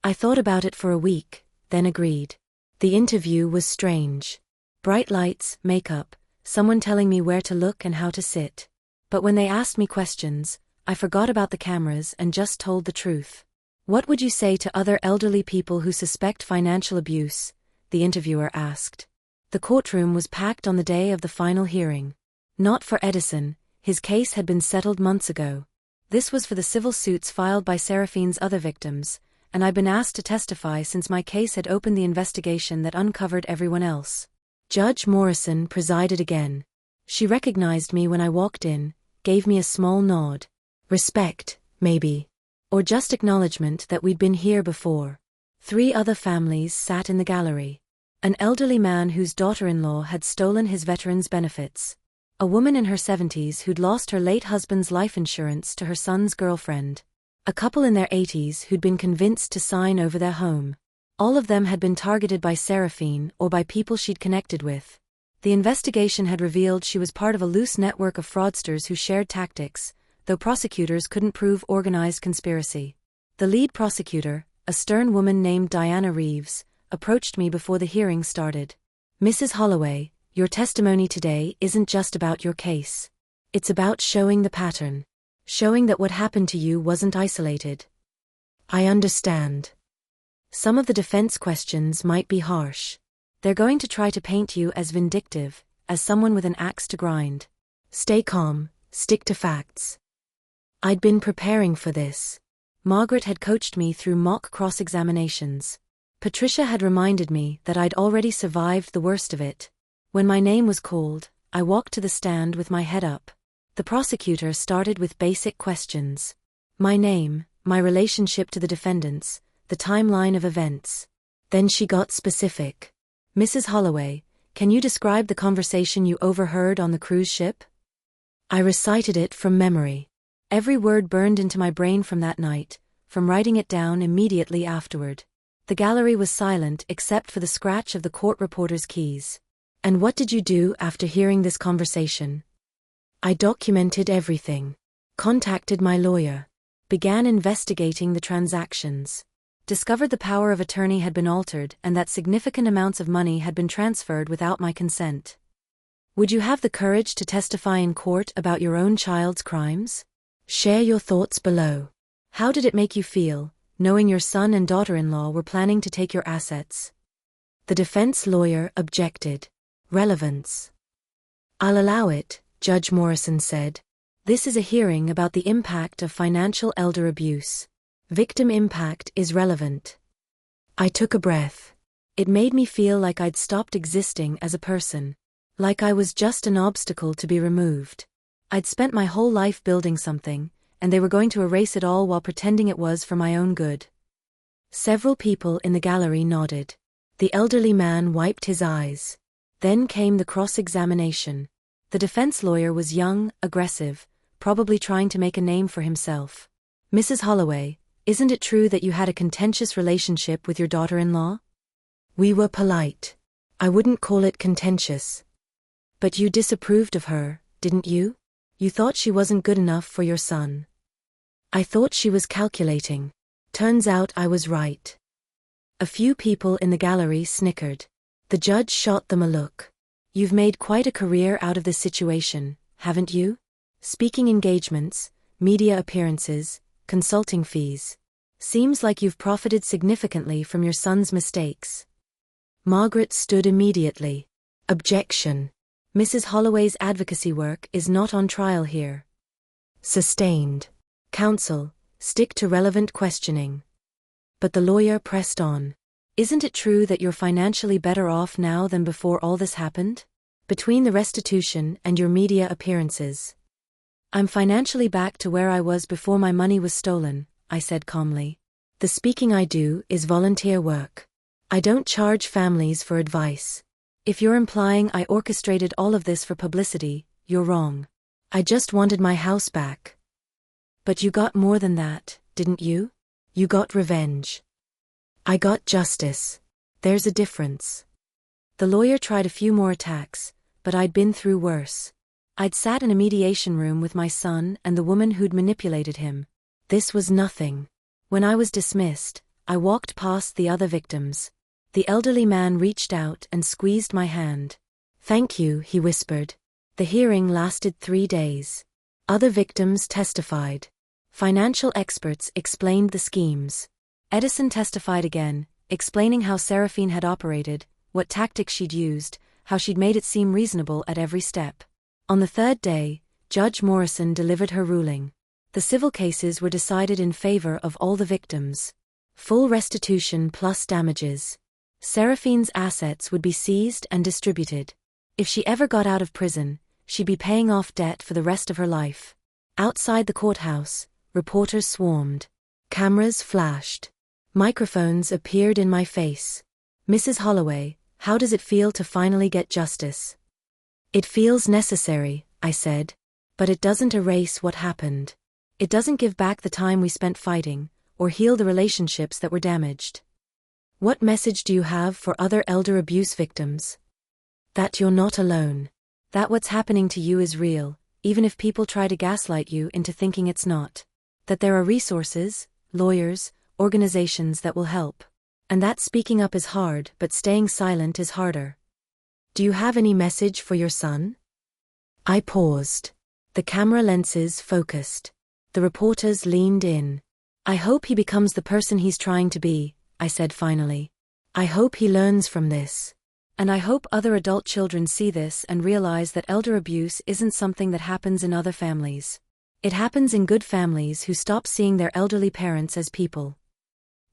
I thought about it for a week, then agreed. The interview was strange. Bright lights, makeup, someone telling me where to look and how to sit. But when they asked me questions, I forgot about the cameras and just told the truth. "What would you say to other elderly people who suspect financial abuse?" the interviewer asked. The courtroom was packed on the day of the final hearing. Not for Edison, his case had been settled months ago. This was for the civil suits filed by Seraphine's other victims, and I'd been asked to testify since my case had opened the investigation that uncovered everyone else. Judge Morrison presided again. She recognized me when I walked in, gave me a small nod. Respect, maybe. Or just acknowledgement that we'd been here before. 3 other families sat in the gallery. An elderly man whose daughter-in-law had stolen his veterans' benefits. A woman in her 70s who'd lost her late husband's life insurance to her son's girlfriend. A couple in their 80s who'd been convinced to sign over their home. All of them had been targeted by Seraphine or by people she'd connected with. The investigation had revealed she was part of a loose network of fraudsters who shared tactics, though prosecutors couldn't prove organized conspiracy. The lead prosecutor, a stern woman named Diana Reeves, approached me before the hearing started. "Mrs. Holloway, your testimony today isn't just about your case. It's about showing the pattern. Showing that what happened to you wasn't isolated." "I understand. Some of the defense questions might be harsh. They're going to try to paint you as vindictive, as someone with an axe to grind. Stay calm, stick to facts." I'd been preparing for this. Margaret had coached me through mock cross-examinations. Patricia had reminded me that I'd already survived the worst of it. When my name was called, I walked to the stand with my head up. The prosecutor started with basic questions. My name, my relationship to the defendants, the timeline of events. Then she got specific. Mrs. Holloway, can you describe the conversation you overheard on the cruise ship? I recited it from memory. Every word burned into my brain from that night, from writing it down immediately afterward. The gallery was silent except for the scratch of the court reporter's keys. And what did you do after hearing this conversation? I documented everything. Contacted my lawyer. Began investigating the transactions. Discovered the power of attorney had been altered and that significant amounts of money had been transferred without my consent. Would you have the courage to testify in court about your own child's crimes? Share your thoughts below. How did it make you feel, knowing your son and daughter-in-law were planning to take your assets? The defense lawyer objected. Relevance. I'll allow it, Judge Morrison said. This is a hearing about the impact of financial elder abuse. Victim impact is relevant. I took a breath. It made me feel like I'd stopped existing as a person. Like I was just an obstacle to be removed. I'd spent my whole life building something, and they were going to erase it all while pretending it was for my own good. Several people in the gallery nodded. The elderly man wiped his eyes. Then came the cross-examination. The defense lawyer was young, aggressive, probably trying to make a name for himself. Mrs. Holloway, isn't it true that you had a contentious relationship with your daughter-in-law? We were polite. I wouldn't call it contentious. But you disapproved of her, didn't you? You thought she wasn't good enough for your son. I thought she was calculating. Turns out I was right. A few people in the gallery snickered. The judge shot them a look. You've made quite a career out of this situation, haven't you? Speaking engagements, media appearances, consulting fees. Seems like you've profited significantly from your son's mistakes. Margaret stood immediately. Objection. Mrs. Holloway's advocacy work is not on trial here. Sustained. Counsel, stick to relevant questioning. But the lawyer pressed on. Isn't it true that you're financially better off now than before all this happened? Between the restitution and your media appearances. I'm financially back to where I was before my money was stolen, I said calmly. The speaking I do is volunteer work. I don't charge families for advice. If you're implying I orchestrated all of this for publicity, you're wrong. I just wanted my house back. But you got more than that, didn't you? You got revenge. I got justice. There's a difference. The lawyer tried a few more attacks, but I'd been through worse. I'd sat in a mediation room with my son and the woman who'd manipulated him. This was nothing. When I was dismissed, I walked past the other victims. The elderly man reached out and squeezed my hand. Thank you, he whispered. The hearing lasted 3 days. Other victims testified. Financial experts explained the schemes. Edison testified again, explaining how Seraphine had operated, what tactics she'd used, how she'd made it seem reasonable at every step. On the 3rd day, Judge Morrison delivered her ruling. The civil cases were decided in favor of all the victims. Full restitution plus damages. Seraphine's assets would be seized and distributed. If she ever got out of prison, she'd be paying off debt for the rest of her life. Outside the courthouse, reporters swarmed. Cameras flashed. Microphones appeared in my face. Mrs. Holloway, how does it feel to finally get justice? It feels necessary, I said. But it doesn't erase what happened. It doesn't give back the time we spent fighting, or heal the relationships that were damaged. What message do you have for other elder abuse victims? That you're not alone. That what's happening to you is real, even if people try to gaslight you into thinking it's not. That there are resources, lawyers, organizations that will help. And that speaking up is hard, but staying silent is harder. Do you have any message for your son? I paused. The camera lenses focused. The reporters leaned in. I hope he becomes the person he's trying to be, I said finally. I hope he learns from this. And I hope other adult children see this and realize that elder abuse isn't something that happens in other families. It happens in good families who stop seeing their elderly parents as people.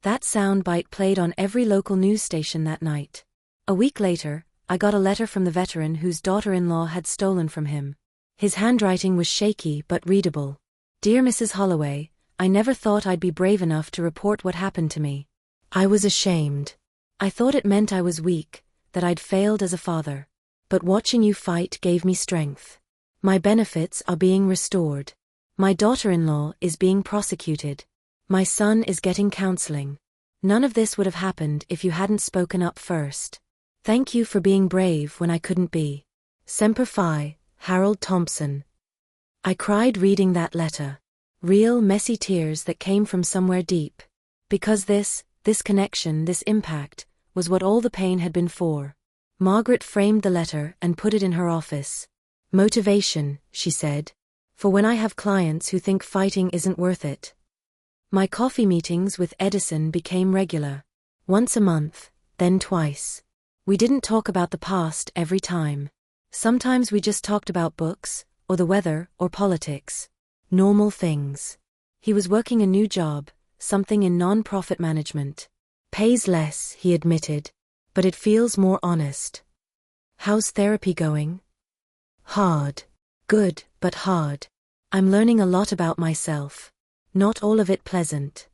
That soundbite played on every local news station that night. A week later, I got a letter from the veteran whose daughter-in-law had stolen from him. His handwriting was shaky but readable. Dear Mrs. Holloway, I never thought I'd be brave enough to report what happened to me. I was ashamed. I thought it meant I was weak, that I'd failed as a father. But watching you fight gave me strength. My benefits are being restored. My daughter-in-law is being prosecuted. My son is getting counseling. None of this would have happened if you hadn't spoken up first. Thank you for being brave when I couldn't be. Semper Fi, Harold Thompson. I cried reading that letter. Real, messy tears that came from somewhere deep. Because this connection, this impact, was what all the pain had been for. Margaret framed the letter and put it in her office. Motivation, she said. For when I have clients who think fighting isn't worth it. My coffee meetings with Edison became regular. Once a month, then twice. We didn't talk about the past every time. Sometimes we just talked about books, or the weather, or politics. Normal things. He was working a new job, something in non-profit management. Pays less, he admitted, but it feels more honest. How's therapy going? Hard. Good, but hard. I'm learning a lot about myself. Not all of it pleasant.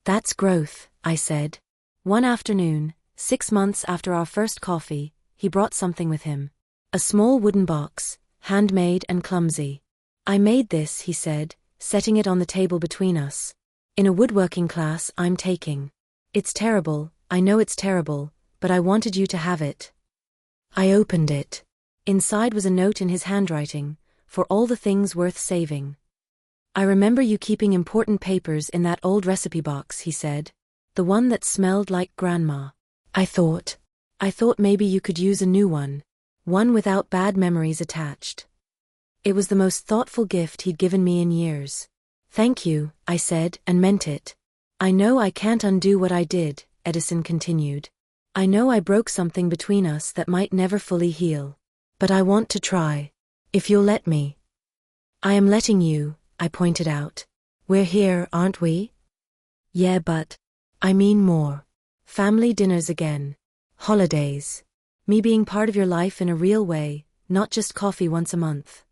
That's growth, I said. One afternoon, 6 months after our first coffee, he brought something with him. A small wooden box, handmade and clumsy. I made this, he said, setting it on the table between us. In a woodworking class I'm taking. It's terrible, I know it's terrible, but I wanted you to have it. I opened it. Inside was a note in his handwriting, for all the things worth saving. I remember you keeping important papers in that old recipe box, he said. The one that smelled like grandma. I thought maybe you could use a new one. One without bad memories attached. It was the most thoughtful gift he'd given me in years. Thank you, I said, and meant it. I know I can't undo what I did, Edison continued. I know I broke something between us that might never fully heal. But I want to try. If you'll let me. I am letting you, I pointed out. We're here, aren't we? Yeah, but I mean more. Family dinners again. Holidays. Me being part of your life in a real way, not just coffee once a month.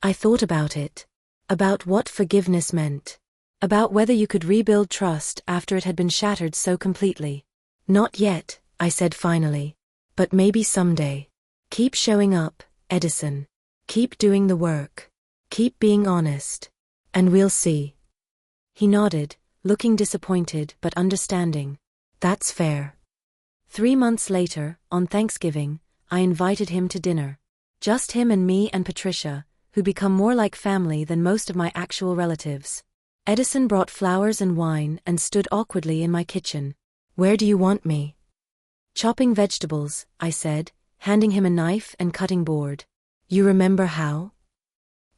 I thought about it. About what forgiveness meant. About whether you could rebuild trust after it had been shattered so completely. Not yet, I said finally. But maybe someday. Keep showing up, Edison. Keep doing the work. Keep being honest. And we'll see. He nodded, looking disappointed but understanding. That's fair. 3 months later, on Thanksgiving, I invited him to dinner. Just him and me and Patricia, who become more like family than most of my actual relatives. Edison brought flowers and wine and stood awkwardly in my kitchen. Where do you want me? Chopping vegetables, I said, handing him a knife and cutting board. You remember how?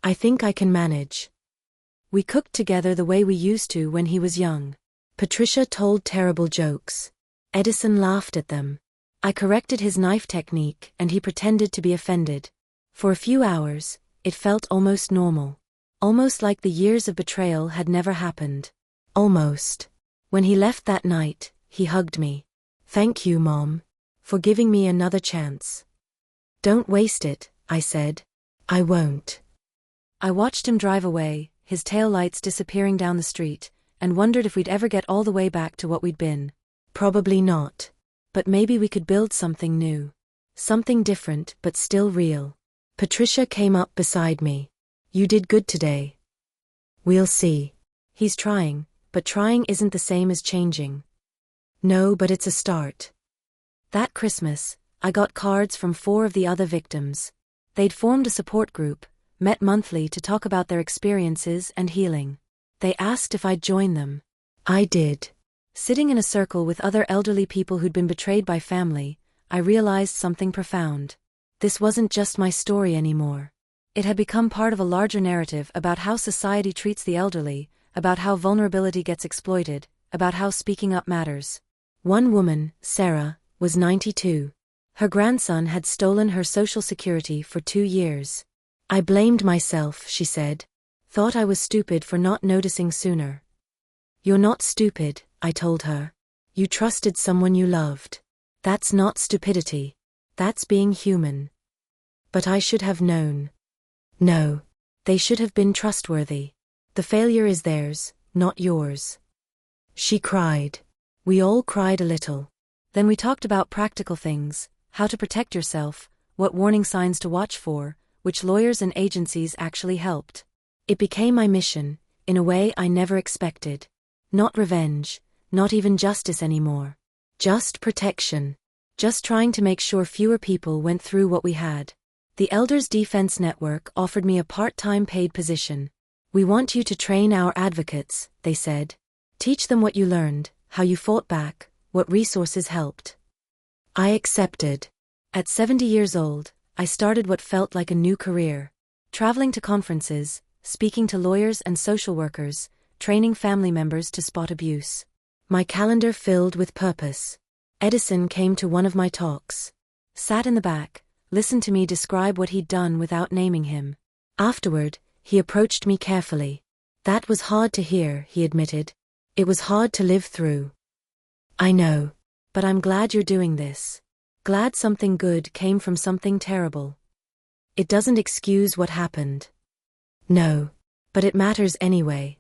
I think I can manage. We cooked together the way we used to when he was young. Patricia told terrible jokes. Edison laughed at them. I corrected his knife technique and he pretended to be offended. For a few hours, it felt almost normal. Almost like the years of betrayal had never happened. Almost. When he left that night, he hugged me. Thank you, Mom, for giving me another chance. Don't waste it, I said. I won't. I watched him drive away, his taillights disappearing down the street, and wondered if we'd ever get all the way back to what we'd been. Probably not. But maybe we could build something new. Something different but still real. Patricia came up beside me. You did good today. We'll see. He's trying, but trying isn't the same as changing. No, but it's a start. That Christmas, I got cards from 4 of the other victims. They'd formed a support group, met monthly to talk about their experiences and healing. They asked if I'd join them. I did. Sitting in a circle with other elderly people who'd been betrayed by family, I realized something profound. This wasn't just my story anymore. It had become part of a larger narrative about how society treats the elderly, about how vulnerability gets exploited, about how speaking up matters. One woman, Sarah, was 92. Her grandson had stolen her Social Security for 2 years. I blamed myself, she said. Thought I was stupid for not noticing sooner. You're not stupid, I told her. You trusted someone you loved. That's not stupidity. That's being human. But I should have known. No. They should have been trustworthy. The failure is theirs, not yours. She cried. We all cried a little. Then we talked about practical things, how to protect yourself, what warning signs to watch for, which lawyers and agencies actually helped. It became my mission, in a way I never expected. Not revenge, not even justice anymore. Just protection. Just trying to make sure fewer people went through what we had. The Elders Defense Network offered me a part-time paid position. We want you to train our advocates, they said. Teach them what you learned, how you fought back, what resources helped. I accepted. At 70 years old, I started what felt like a new career. Traveling to conferences, speaking to lawyers and social workers, training family members to spot abuse. My calendar filled with purpose. Edison came to one of my talks. Sat in the back, listened to me describe what he'd done without naming him. Afterward, he approached me carefully. That was hard to hear, he admitted. It was hard to live through. I know. But I'm glad you're doing this. Glad something good came from something terrible. It doesn't excuse what happened. No. But it matters anyway.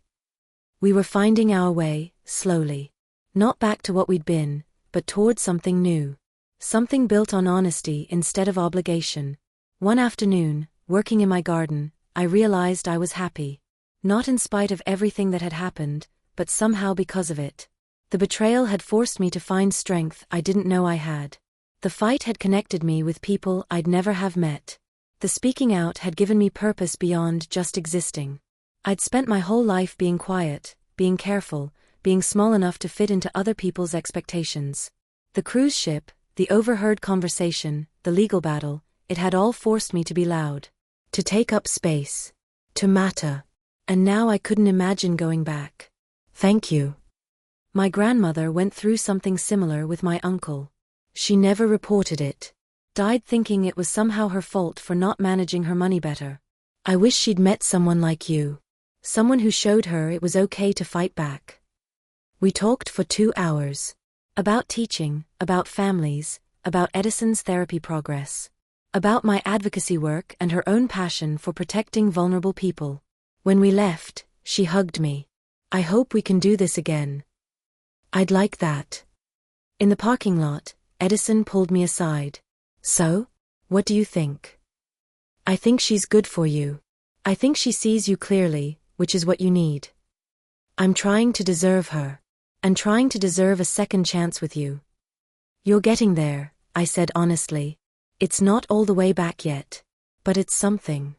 We were finding our way, slowly. Not back to what we'd been, but toward something new. Something built on honesty instead of obligation. One afternoon, working in my garden, I realized I was happy. Not in spite of everything that had happened, but somehow because of it. The betrayal had forced me to find strength I didn't know I had. The fight had connected me with people I'd never have met. The speaking out had given me purpose beyond just existing. I'd spent my whole life being quiet, being careful, being small enough to fit into other people's expectations. The cruise ship, the overheard conversation, the legal battle, it had all forced me to be loud. To take up space. To matter. And now I couldn't imagine going back. Thank you. My grandmother went through something similar with my uncle. She never reported it. Died thinking it was somehow her fault for not managing her money better. I wish she'd met someone like you. Someone who showed her it was okay to fight back. We talked for 2 hours. About teaching, about families, about Edison's therapy progress. About my advocacy work and her own passion for protecting vulnerable people. When we left, she hugged me. I hope we can do this again. I'd like that. In the parking lot, Edison pulled me aside. So? What do you think? I think she's good for you. I think she sees you clearly, which is what you need. I'm trying to deserve her. And trying to deserve a second chance with you. You're getting there, I said honestly. It's not all the way back yet. But it's something.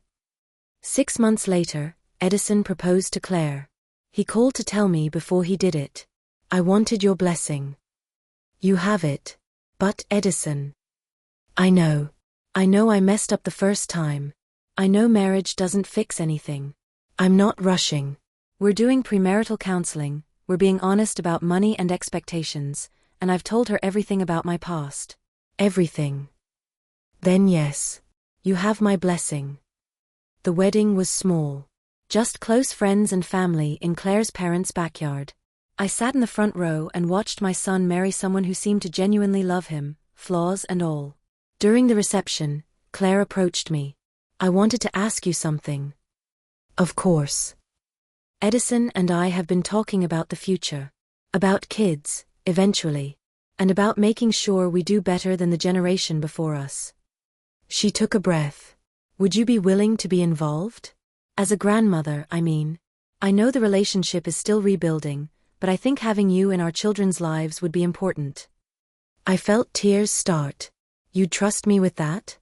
6 months later, Edison proposed to Claire. He called to tell me before he did it. I wanted your blessing. You have it. But Edison. I know. I know I messed up the first time. I know marriage doesn't fix anything. I'm not rushing. We're doing premarital counseling. We're being honest about money and expectations, and I've told her everything about my past. Everything. Then yes. You have my blessing. The wedding was small. Just close friends and family in Claire's parents' backyard. I sat in the front row and watched my son marry someone who seemed to genuinely love him, flaws and all. During the reception, Claire approached me. I wanted to ask you something. Of course. Edison and I have been talking about the future. About kids, eventually. And about making sure we do better than the generation before us. She took a breath. Would you be willing to be involved? As a grandmother, I mean. I know the relationship is still rebuilding, but I think having you in our children's lives would be important. I felt tears start. You'd trust me with that?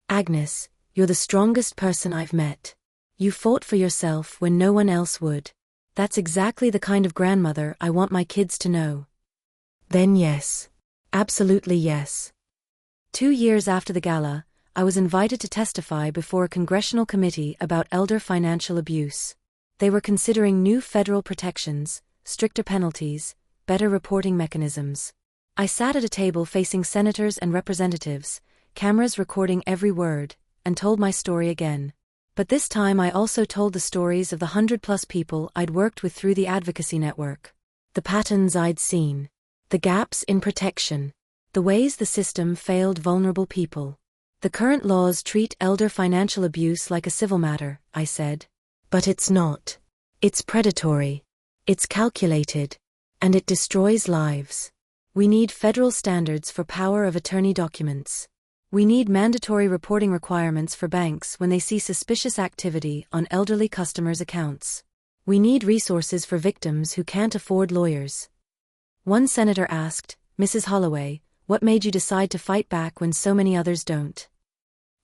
Agnes, you're the strongest person I've met. You fought for yourself when no one else would. That's exactly the kind of grandmother I want my kids to know. Then yes. Absolutely yes. 2 years after the gala, I was invited to testify before a congressional committee about elder financial abuse. They were considering new federal protections, stricter penalties, better reporting mechanisms. I sat at a table facing senators and representatives, cameras recording every word, and told my story again. But this time I also told the stories of the 100+ people I'd worked with through the advocacy network. The patterns I'd seen. The gaps in protection. The ways the system failed vulnerable people. The current laws treat elder financial abuse like a civil matter, I said. But it's not. It's predatory. It's calculated. And it destroys lives. We need federal standards for power of attorney documents. We need mandatory reporting requirements for banks when they see suspicious activity on elderly customers' accounts. We need resources for victims who can't afford lawyers. One senator asked, Mrs. Holloway, what made you decide to fight back when so many others don't?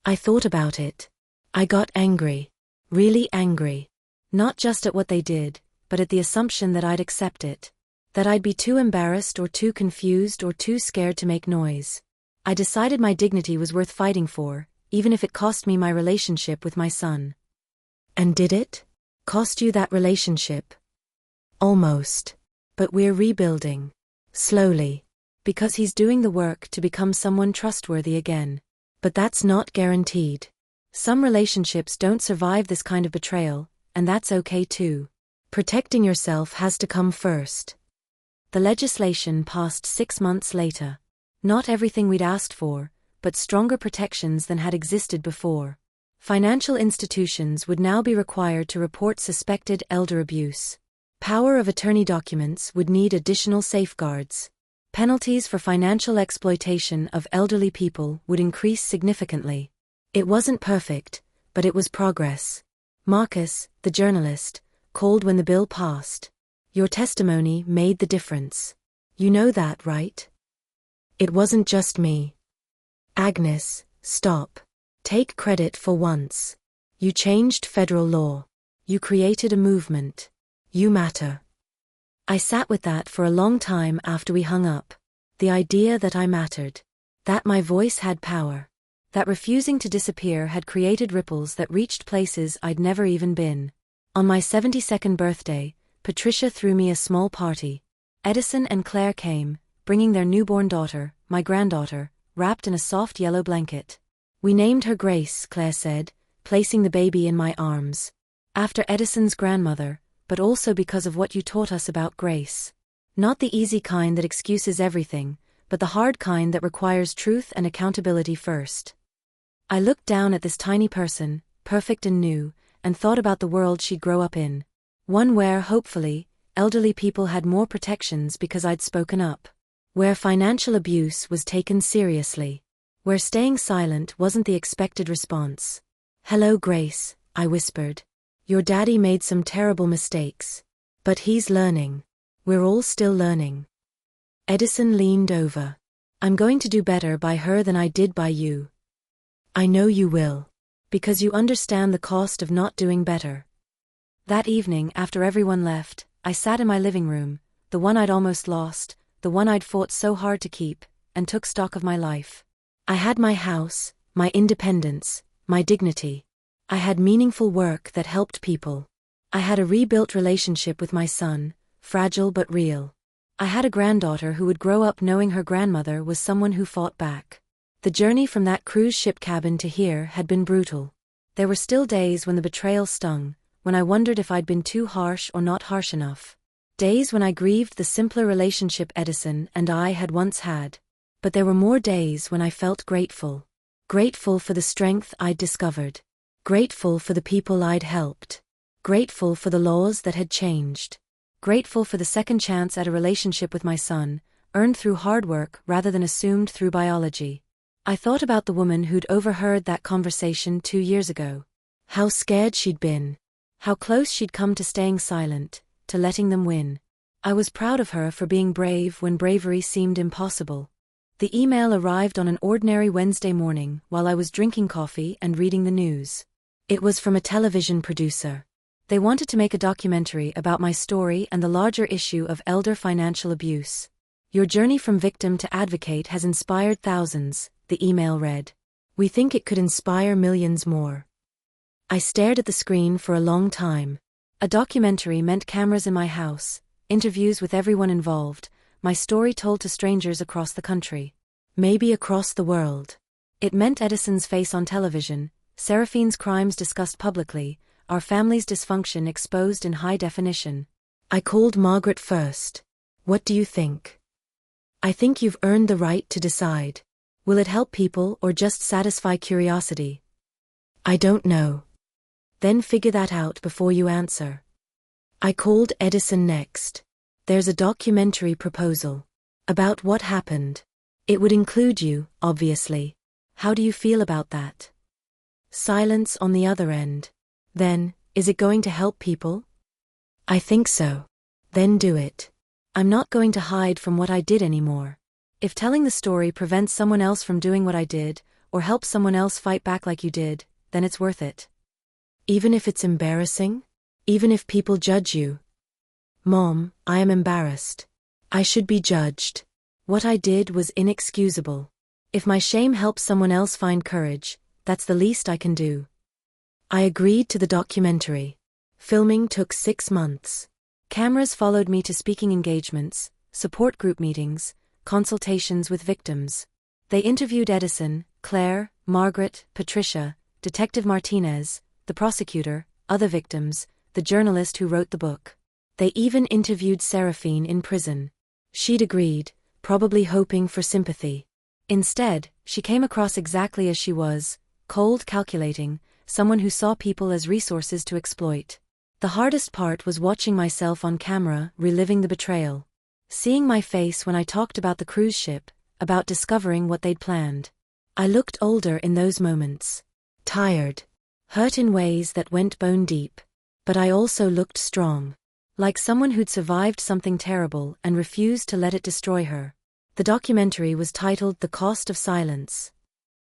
I thought about it. I got angry. Really angry. Not just at what they did, but at the assumption that I'd accept it. That I'd be too embarrassed or too confused or too scared to make noise. I decided my dignity was worth fighting for, even if it cost me my relationship with my son. And did it? Cost you that relationship? Almost. But we're rebuilding. Slowly. Because he's doing the work to become someone trustworthy again. But that's not guaranteed. Some relationships don't survive this kind of betrayal, and that's okay too. Protecting yourself has to come first. The legislation passed 6 months later. Not everything we'd asked for, but stronger protections than had existed before. Financial institutions would now be required to report suspected elder abuse. Power of attorney documents would need additional safeguards. Penalties for financial exploitation of elderly people would increase significantly. It wasn't perfect, but it was progress. Marcus, the journalist, called when the bill passed. Your testimony made the difference. You know that, right? It wasn't just me. Agnes, stop. Take credit for once. You changed federal law. You created a movement. You matter. I sat with that for a long time after we hung up. The idea that I mattered. That my voice had power. That refusing to disappear had created ripples that reached places I'd never even been. On my 72nd birthday, Patricia threw me a small party. Edison and Claire came, bringing their newborn daughter, my granddaughter, wrapped in a soft yellow blanket. We named her Grace, Claire said, placing the baby in my arms. After Edison's grandmother, but also because of what you taught us about grace. Not the easy kind that excuses everything, but the hard kind that requires truth and accountability first. I looked down at this tiny person, perfect and new, and thought about the world she'd grow up in. One where, hopefully, elderly people had more protections because I'd spoken up. Where financial abuse was taken seriously. Where staying silent wasn't the expected response. Hello, Grace, I whispered. Your daddy made some terrible mistakes. But he's learning. We're all still learning. Edison leaned over. I'm going to do better by her than I did by you. I know you will. Because you understand the cost of not doing better. That evening, after everyone left, I sat in my living room, the one I'd almost lost, the one I'd fought so hard to keep, and took stock of my life. I had my house, my independence, my dignity. I had meaningful work that helped people. I had a rebuilt relationship with my son, fragile but real. I had a granddaughter who would grow up knowing her grandmother was someone who fought back. The journey from that cruise ship cabin to here had been brutal. There were still days when the betrayal stung, when I wondered if I'd been too harsh or not harsh enough. Days when I grieved the simpler relationship Edison and I had once had. But there were more days when I felt grateful. Grateful for the strength I'd discovered. Grateful for the people I'd helped. Grateful for the laws that had changed. Grateful for the second chance at a relationship with my son, earned through hard work rather than assumed through biology. I thought about the woman who'd overheard that conversation 2 years ago. How scared she'd been. How close she'd come to staying silent, to letting them win. I was proud of her for being brave when bravery seemed impossible. The email arrived on an ordinary Wednesday morning while I was drinking coffee and reading the news. It was from a television producer. They wanted to make a documentary about my story and the larger issue of elder financial abuse. Your journey from victim to advocate has inspired thousands, the email read. We think it could inspire millions more. I stared at the screen for a long time. A documentary meant cameras in my house, interviews with everyone involved, my story told to strangers across the country. Maybe across the world. It meant Edison's face on television, Seraphine's crimes discussed publicly, our family's dysfunction exposed in high definition. I called Margaret first. What do you think? I think you've earned the right to decide. Will it help people or just satisfy curiosity? I don't know. Then figure that out before you answer. I called Edison next. There's a documentary proposal. About what happened. It would include you, obviously. How do you feel about that? Silence on the other end. Then, is it going to help people? I think so. Then do it. I'm not going to hide from what I did anymore. If telling the story prevents someone else from doing what I did, or helps someone else fight back like you did, then it's worth it. Even if it's embarrassing? Even if people judge you? Mom, I am embarrassed. I should be judged. What I did was inexcusable. If my shame helps someone else find courage, that's the least I can do. I agreed to the documentary. Filming took 6 months. Cameras followed me to speaking engagements, support group meetings, consultations with victims. They interviewed Edison, Claire, Margaret, Patricia, Detective Martinez, the prosecutor, other victims, the journalist who wrote the book. They even interviewed Seraphine in prison. She'd agreed, probably hoping for sympathy. Instead, she came across exactly as she was, cold, calculating, someone who saw people as resources to exploit. The hardest part was watching myself on camera, reliving the betrayal. Seeing my face when I talked about the cruise ship, about discovering what they'd planned. I looked older in those moments. Tired. Hurt in ways that went bone deep. But I also looked strong. Like someone who'd survived something terrible and refused to let it destroy her. The documentary was titled The Cost of Silence.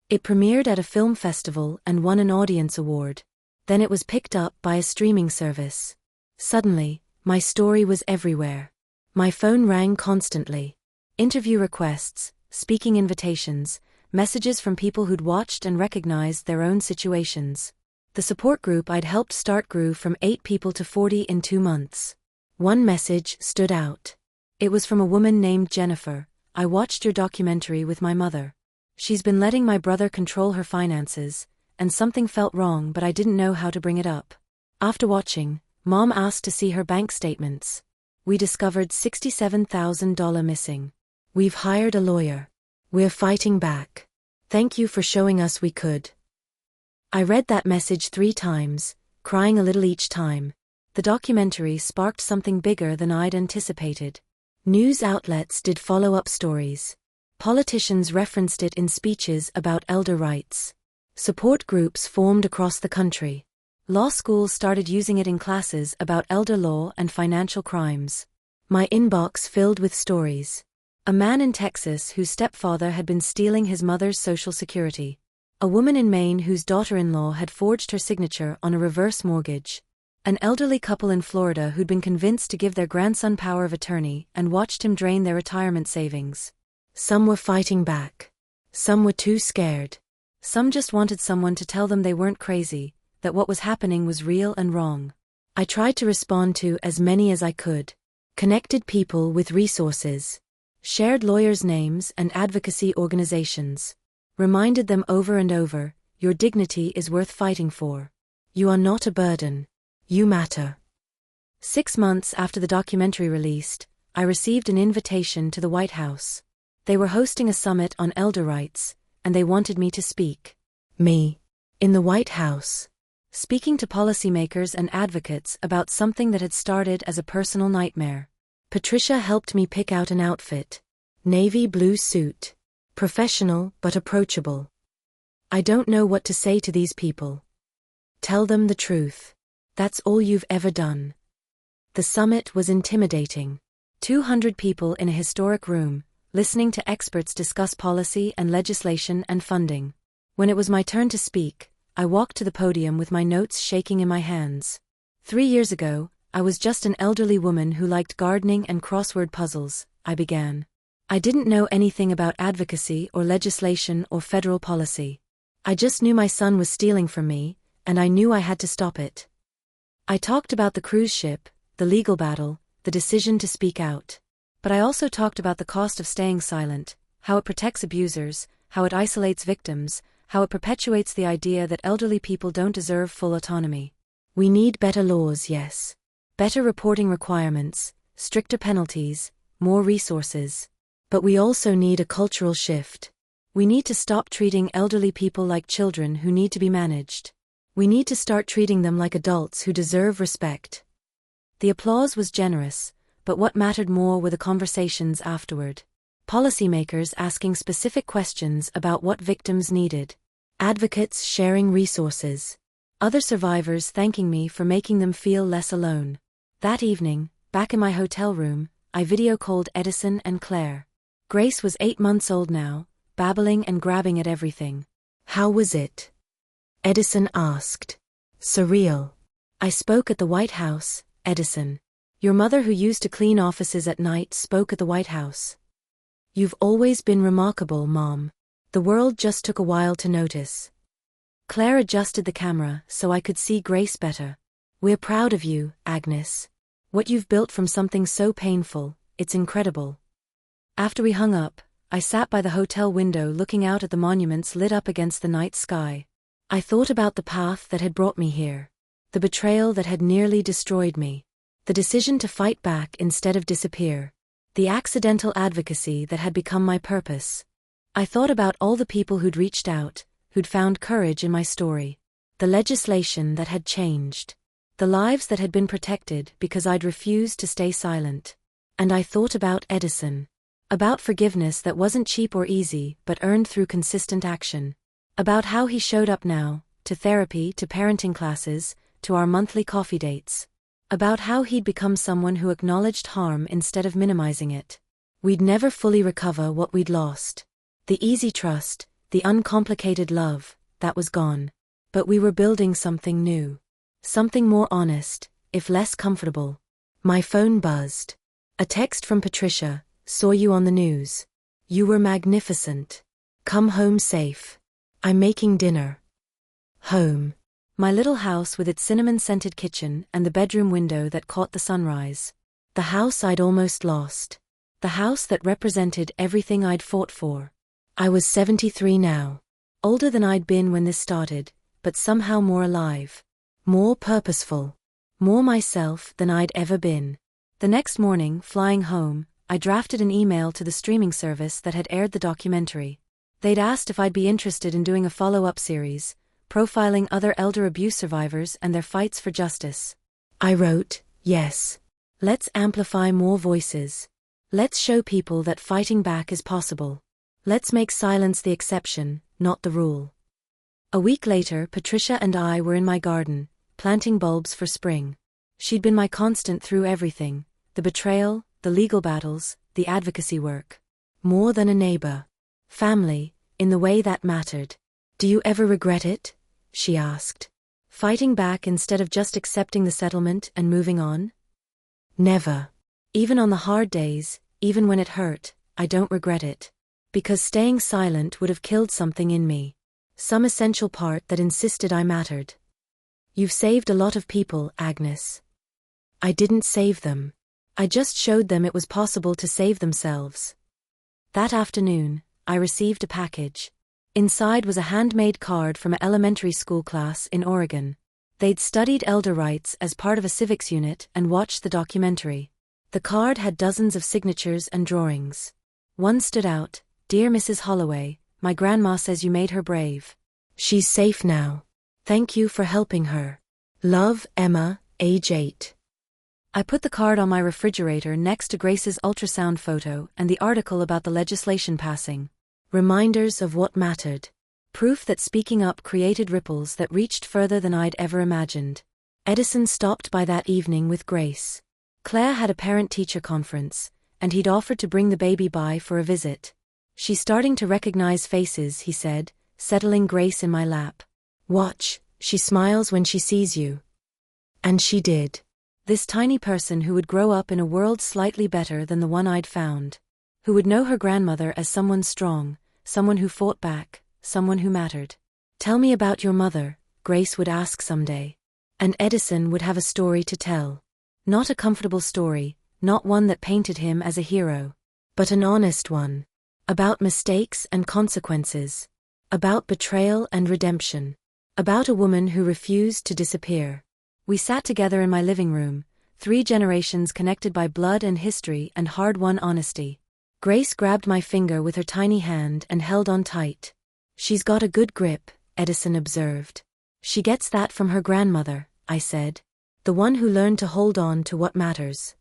It premiered at a film festival and won an audience award. Then it was picked up by a streaming service. Suddenly, my story was everywhere. My phone rang constantly. Interview requests, speaking invitations, messages from people who'd watched and recognized their own situations. The support group I'd helped start grew from 8 people to 40 in 2 months. One message stood out. It was from a woman named Jennifer. I watched your documentary with my mother. She's been letting my brother control her finances, and something felt wrong but I didn't know how to bring it up. After watching, Mom asked to see her bank statements. We discovered $67,000 missing. We've hired a lawyer. We're fighting back. Thank you for showing us we could. I read that message 3 times, crying a little each time. The documentary sparked something bigger than I'd anticipated. News outlets did follow-up stories. Politicians referenced it in speeches about elder rights. Support groups formed across the country. Law schools started using it in classes about elder law and financial crimes. My inbox filled with stories. A man in Texas whose stepfather had been stealing his mother's Social Security. A woman in Maine whose daughter-in-law had forged her signature on a reverse mortgage. An elderly couple in Florida who'd been convinced to give their grandson power of attorney and watched him drain their retirement savings. Some were fighting back. Some were too scared. Some just wanted someone to tell them they weren't crazy, that what was happening was real and wrong. I tried to respond to as many as I could. Connected people with resources. Shared lawyers' names and advocacy organizations. Reminded them over and over, your dignity is worth fighting for. You are not a burden. You matter. 6 months after the documentary released, I received an invitation to the White House. They were hosting a summit on elder rights, and they wanted me to speak. Me. In the White House. Speaking to policymakers and advocates about something that had started as a personal nightmare. Patricia helped me pick out an outfit. Navy blue suit. Professional but approachable. I don't know what to say to these people. Tell them the truth. That's all you've ever done. The summit was intimidating. 200 people in a historic room, listening to experts discuss policy and legislation and funding. When it was my turn to speak, I walked to the podium with my notes shaking in my hands. 3 years ago, I was just an elderly woman who liked gardening and crossword puzzles, I began. I didn't know anything about advocacy or legislation or federal policy. I just knew my son was stealing from me, and I knew I had to stop it. I talked about the cruise ship, the legal battle, the decision to speak out. But I also talked about the cost of staying silent, how it protects abusers, how it isolates victims, how it perpetuates the idea that elderly people don't deserve full autonomy. We need better laws, yes. Better reporting requirements, stricter penalties, more resources. But we also need a cultural shift. We need to stop treating elderly people like children who need to be managed. We need to start treating them like adults who deserve respect. The applause was generous, but what mattered more were the conversations afterward. Policymakers asking specific questions about what victims needed. Advocates sharing resources. Other survivors thanking me for making them feel less alone. That evening, back in my hotel room, I video called Edison and Claire. Grace was 8 months old now, babbling and grabbing at everything. "How was it?" Edison asked. "Surreal." I spoke at the White House, Edison. Your mother, who used to clean offices at night, spoke at the White House. "You've always been remarkable, Mom. The world just took a while to notice." Claire adjusted the camera so I could see Grace better. "We're proud of you, Agnes. What you've built from something so painful, it's incredible." After we hung up, I sat by the hotel window looking out at the monuments lit up against the night sky. I thought about the path that had brought me here. The betrayal that had nearly destroyed me. The decision to fight back instead of disappear. The accidental advocacy that had become my purpose. I thought about all the people who'd reached out, who'd found courage in my story. The legislation that had changed. The lives that had been protected because I'd refused to stay silent. And I thought about Edison. About forgiveness that wasn't cheap or easy but earned through consistent action. About how he showed up now, to therapy, to parenting classes, to our monthly coffee dates. About how he'd become someone who acknowledged harm instead of minimizing it. We'd never fully recover what we'd lost. The easy trust, the uncomplicated love, that was gone. But we were building something new. Something more honest, if less comfortable. My phone buzzed. A text from Patricia. "Saw you on the news. You were magnificent. Come home safe. I'm making dinner." Home. My little house with its cinnamon-scented kitchen and the bedroom window that caught the sunrise. The house I'd almost lost. The house that represented everything I'd fought for. I was 73 now. Older than I'd been when this started, but somehow more alive. More purposeful. More myself than I'd ever been. The next morning, flying home, I drafted an email to the streaming service that had aired the documentary. They'd asked if I'd be interested in doing a follow-up series, profiling other elder abuse survivors and their fights for justice. I wrote, "Yes. Let's amplify more voices. Let's show people that fighting back is possible. Let's make silence the exception, not the rule." A week later, Patricia and I were in my garden, planting bulbs for spring. She'd been my constant through everything, the betrayal, the legal battles, the advocacy work. More than a neighbor. Family, in the way that mattered. "Do you ever regret it?" she asked. "Fighting back instead of just accepting the settlement and moving on?" Never. Even on the hard days, even when it hurt, I don't regret it. Because staying silent would have killed something in me. Some essential part that insisted I mattered. "You've saved a lot of people, Agnes." I didn't save them. I just showed them it was possible to save themselves. That afternoon, I received a package. Inside was a handmade card from an elementary school class in Oregon. They'd studied elder rights as part of a civics unit and watched the documentary. The card had dozens of signatures and drawings. One stood out, "Dear Mrs. Holloway, my grandma says you made her brave. She's safe now. Thank you for helping her. Love, Emma, age 8." I put the card on my refrigerator next to Grace's ultrasound photo and the article about the legislation passing. Reminders of what mattered. Proof that speaking up created ripples that reached further than I'd ever imagined. Edison stopped by that evening with Grace. Claire had a parent-teacher conference, and he'd offered to bring the baby by for a visit. "She's starting to recognize faces," he said, settling Grace in my lap. "Watch, she smiles when she sees you." And she did. This tiny person who would grow up in a world slightly better than the one I'd found. Who would know her grandmother as someone strong, someone who fought back, someone who mattered. "Tell me about your mother," Grace would ask someday. And Edison would have a story to tell. Not a comfortable story, not one that painted him as a hero. But an honest one. About mistakes and consequences. About betrayal and redemption. About a woman who refused to disappear. We sat together in my living room, 3 generations connected by blood and history and hard-won honesty. Grace grabbed my finger with her tiny hand and held on tight. She's got a good grip, Edison observed. She gets that from her grandmother, I said. The one who learned to hold on to what matters.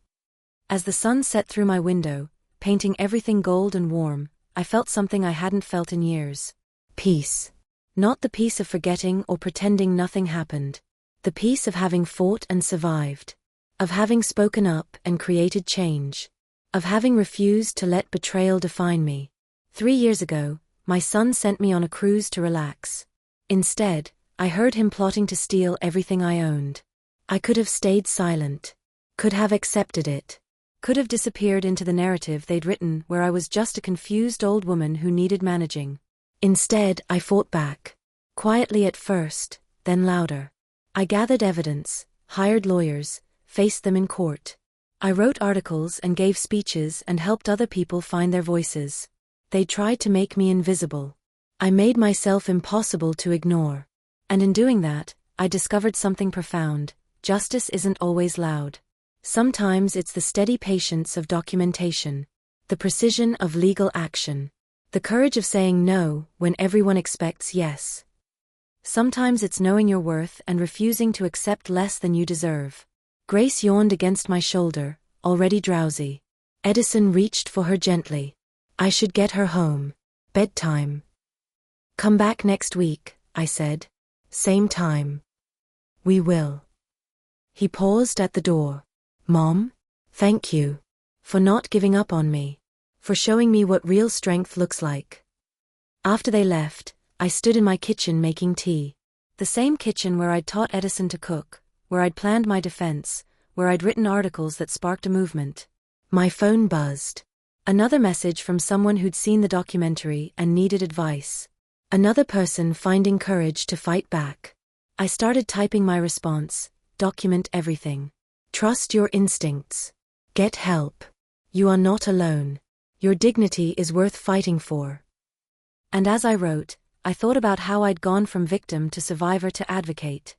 As the sun set through my window, painting everything gold and warm, I felt something I hadn't felt in years. Peace. Not the peace of forgetting or pretending nothing happened. The peace of having fought and survived. Of having spoken up and created change. Of having refused to let betrayal define me. 3 years ago, my son sent me on a cruise to relax. Instead, I heard him plotting to steal everything I owned. I could have stayed silent. Could have accepted it. Could have disappeared into the narrative they'd written where I was just a confused old woman who needed managing. Instead, I fought back. Quietly at first, then louder. I gathered evidence, hired lawyers, faced them in court. I wrote articles and gave speeches and helped other people find their voices. They tried to make me invisible. I made myself impossible to ignore. And in doing that, I discovered something profound. Justice isn't always loud. Sometimes it's the steady patience of documentation, the precision of legal action, the courage of saying no when everyone expects yes. Sometimes it's knowing your worth and refusing to accept less than you deserve. Grace yawned against my shoulder, already drowsy. Edison reached for her gently. I should get her home. Bedtime. Come back next week, I said. Same time. We will. He paused at the door. Mom? Thank you. For not giving up on me. For showing me what real strength looks like. After they left, I stood in my kitchen making tea. The same kitchen where I'd taught Edison to cook, where I'd planned my defense, where I'd written articles that sparked a movement. My phone buzzed. Another message from someone who'd seen the documentary and needed advice. Another person finding courage to fight back. I started typing my response. Document everything. Trust your instincts. Get help. You are not alone. Your dignity is worth fighting for. And as I wrote, I thought about how I'd gone from victim to survivor to advocate.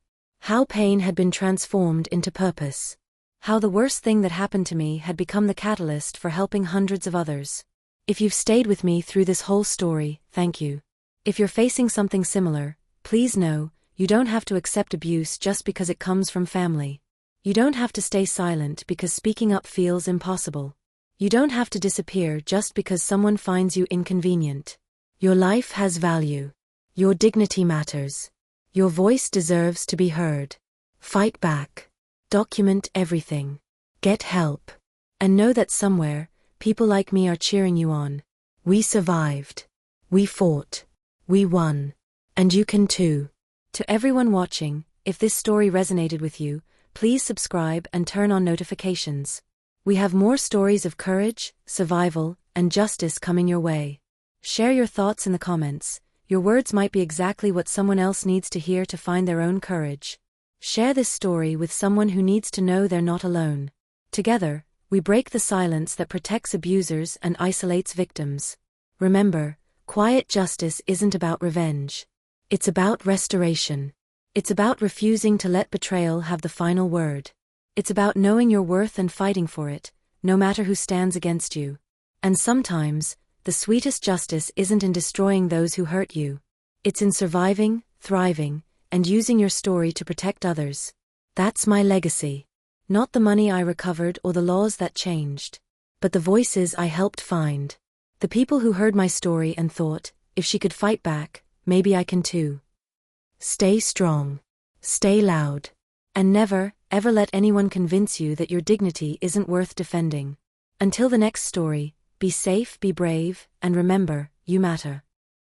How pain had been transformed into purpose. How the worst thing that happened to me had become the catalyst for helping hundreds of others. If you've stayed with me through this whole story, thank you. If you're facing something similar, please know, you don't have to accept abuse just because it comes from family. You don't have to stay silent because speaking up feels impossible. You don't have to disappear just because someone finds you inconvenient. Your life has value. Your dignity matters. Your voice deserves to be heard. Fight back. Document everything. Get help. And know that somewhere, people like me are cheering you on. We survived. We fought. We won. And you can too. To everyone watching, if this story resonated with you, please subscribe and turn on notifications. We have more stories of courage, survival, and justice coming your way. Share your thoughts in the comments. Your words might be exactly what someone else needs to hear to find their own courage. Share this story with someone who needs to know they're not alone. Together, we break the silence that protects abusers and isolates victims. Remember, quiet justice isn't about revenge. It's about restoration. It's about refusing to let betrayal have the final word. It's about knowing your worth and fighting for it, no matter who stands against you. And sometimes, the sweetest justice isn't in destroying those who hurt you. It's in surviving, thriving, and using your story to protect others. That's my legacy. Not the money I recovered or the laws that changed, but the voices I helped find. The people who heard my story and thought, if she could fight back, maybe I can too. Stay strong. Stay loud. And never, ever let anyone convince you that your dignity isn't worth defending. Until the next story, be safe, be brave, and remember, you matter.